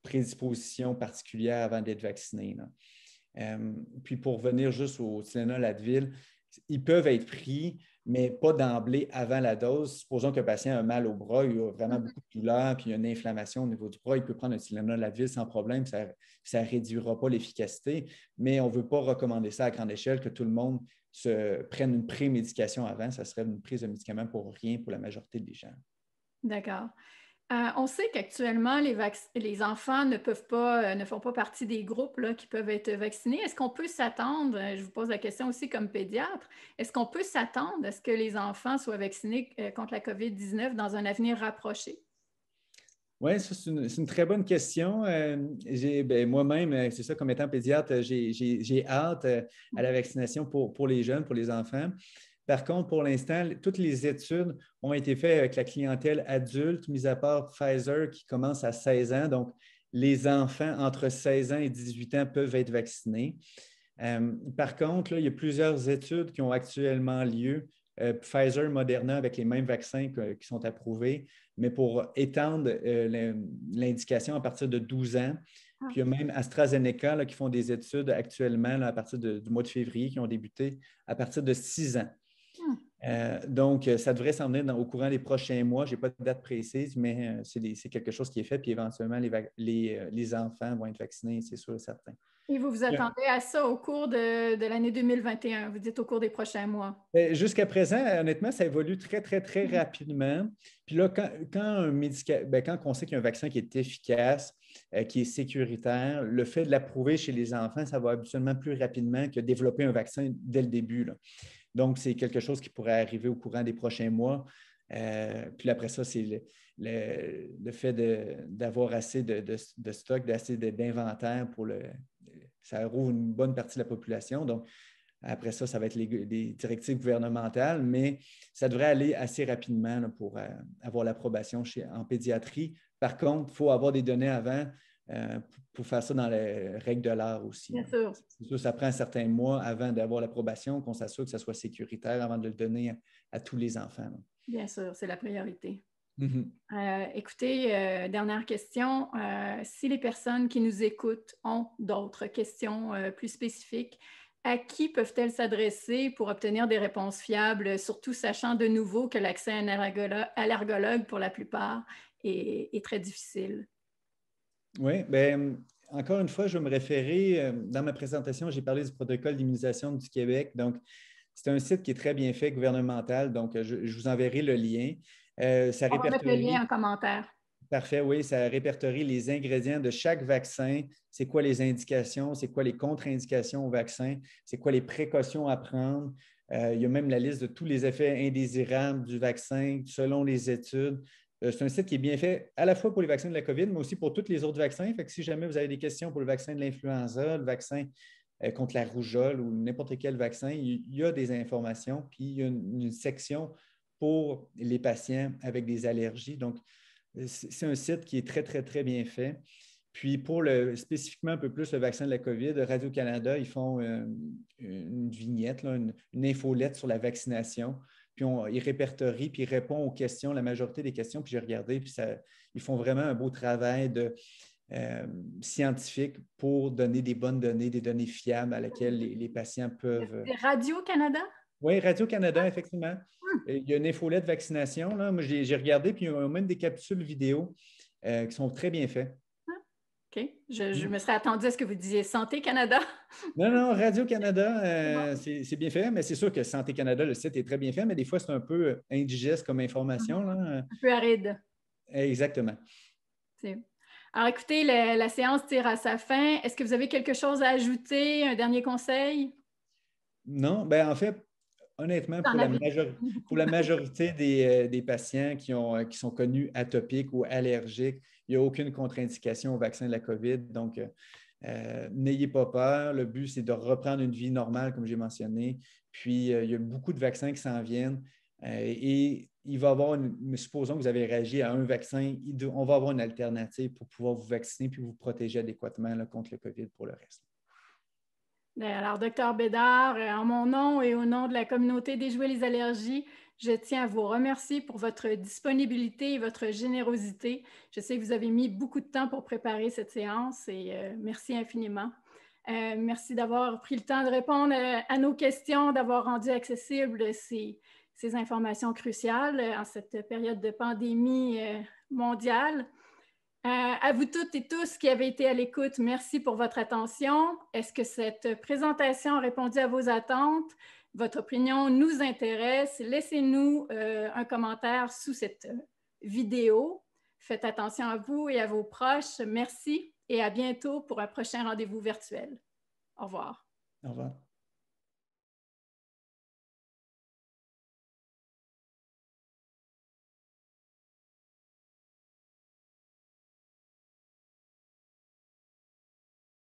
prédisposition particulière avant d'être vacciné. Puis pour revenir juste au Tylenol, Advil, ils peuvent être pris, mais pas d'emblée avant la dose. Supposons qu'un patient a mal au bras, il a vraiment beaucoup de douleur, puis il y a une inflammation au niveau du bras, il peut prendre un Tylenol, Advil sans problème, ça ne réduira pas l'efficacité, mais on ne veut pas recommander ça à grande échelle, que tout le monde se prenne une prémédication avant. Ça serait une prise de médicaments pour rien pour la majorité des gens. D'accord. On sait qu'actuellement, les enfants ne font pas partie des groupes là, qui peuvent être vaccinés. Est-ce qu'on peut s'attendre, je vous pose la question aussi comme pédiatre, est-ce qu'on peut s'attendre à ce que les enfants soient vaccinés contre la COVID-19 dans un avenir rapproché? Oui, ça, c'est une très bonne question. Moi-même, c'est ça, comme étant pédiatre, j'ai hâte à la vaccination pour les jeunes, pour les enfants. Par contre, pour l'instant, toutes les études ont été faites avec la clientèle adulte, mis à part Pfizer qui commence à 16 ans. Donc, les enfants entre 16 ans et 18 ans peuvent être vaccinés. Par contre, là, il y a plusieurs études qui ont actuellement lieu. Pfizer, Moderna, avec les mêmes vaccins qui sont approuvés, mais pour étendre l'indication à partir de 12 ans. Puis il y a même AstraZeneca là, qui font des études actuellement là, à partir du mois de février, qui ont débuté à partir de 6 ans. Donc, ça devrait s'en venir au courant des prochains mois. Je n'ai pas de date précise, mais c'est quelque chose qui est fait. Puis éventuellement, les enfants vont être vaccinés, c'est sûr et certain. Et vous vous attendez à ça au cours de l'année 2021, vous dites au cours des prochains mois? Jusqu'à présent, honnêtement, ça évolue très, très, très rapidement. Puis là, quand on sait qu'il y a un vaccin qui est efficace, qui est sécuritaire, le fait de l'approuver chez les enfants, ça va habituellement plus rapidement que développer un vaccin dès le début, là. Donc, c'est quelque chose qui pourrait arriver au courant des prochains mois. Puis après ça, c'est le fait d'avoir assez de stock, assez d'inventaire ça rouvre une bonne partie de la population. Donc, après ça, ça va être les directives gouvernementales, mais ça devrait aller assez rapidement là, pour avoir l'approbation en pédiatrie. Par contre, il faut avoir des données avant pour faire ça dans les règles de l'art aussi. Bien sûr. C'est sûr, ça prend un certain mois avant d'avoir l'approbation, qu'on s'assure que ça soit sécuritaire avant de le donner à tous les enfants, là. Bien sûr, c'est la priorité. Mm-hmm. Écoutez, dernière question. Si les personnes qui nous écoutent ont d'autres questions plus spécifiques, à qui peuvent-elles s'adresser pour obtenir des réponses fiables, surtout sachant de nouveau que l'accès à un allergologue pour la plupart est très difficile? Oui, bien, encore une fois, je vais me référer, dans ma présentation, j'ai parlé du protocole d'immunisation du Québec. Donc, c'est un site qui est très bien fait, gouvernemental. Donc, je vous enverrai le lien. Ça On va mettre le lien répertorie. en commentaire. Parfait, oui, ça répertorie les ingrédients de chaque vaccin. C'est quoi les indications, c'est quoi les contre-indications au vaccin, c'est quoi les précautions à prendre. Il y a même la liste de tous les effets indésirables du vaccin selon les études. C'est un site qui est bien fait à la fois pour les vaccins de la COVID, mais aussi pour tous les autres vaccins. Fait que si jamais vous avez des questions pour le vaccin de l'influenza, le vaccin contre la rougeole ou n'importe quel vaccin, il y a des informations, puis il y a une section pour les patients avec des allergies. Donc, c'est un site qui est très, très, très bien fait. Puis pour spécifiquement un peu plus le vaccin de la COVID, Radio-Canada, ils font une vignette, là, une infolette sur la vaccination. Puis ils répertorient, puis ils répondent aux questions, la majorité des questions. Puis j'ai regardé, puis ils font vraiment un beau travail scientifique pour donner des bonnes données, des données fiables à laquelle les patients peuvent. C'est Radio-Canada? Oui, Radio-Canada, effectivement. Il y a une infolette de vaccination. Là. Moi, j'ai regardé, puis il y a même des capsules vidéo qui sont très bien faites. OK. Je me serais attendue à ce que vous disiez Santé Canada. Non, non, Radio-Canada, c'est bien fait, mais c'est sûr que Santé Canada, le site est très bien fait, mais des fois, c'est un peu indigeste comme information, là. Un peu aride. Exactement. Alors, écoutez, la séance tire à sa fin. Est-ce que vous avez quelque chose à ajouter, un dernier conseil? Non, bien, en fait, honnêtement, pour la majorité des patients qui sont connus atopiques ou allergiques, il n'y a aucune contre-indication au vaccin de la COVID. Donc, n'ayez pas peur. Le but, c'est de reprendre une vie normale, comme j'ai mentionné. Puis, il y a beaucoup de vaccins qui s'en viennent. Et il va y avoir, supposons que vous avez réagi à un vaccin, on va avoir une alternative pour pouvoir vous vacciner puis vous protéger adéquatement là, contre le COVID pour le reste. Alors, Dr Bédard, en mon nom et au nom de la communauté Déjouer les allergies, je tiens à vous remercier pour votre disponibilité et votre générosité. Je sais que vous avez mis beaucoup de temps pour préparer cette séance et merci infiniment. Merci d'avoir pris le temps de répondre à nos questions, d'avoir rendu accessibles ces informations cruciales en cette période de pandémie mondiale. À vous toutes et tous qui avez été à l'écoute, merci pour votre attention. Est-ce que cette présentation a répondu à vos attentes? Votre opinion nous intéresse. Laissez-nous un commentaire sous cette vidéo. Faites attention à vous et à vos proches. Merci et à bientôt pour un prochain rendez-vous virtuel. Au revoir. Au revoir.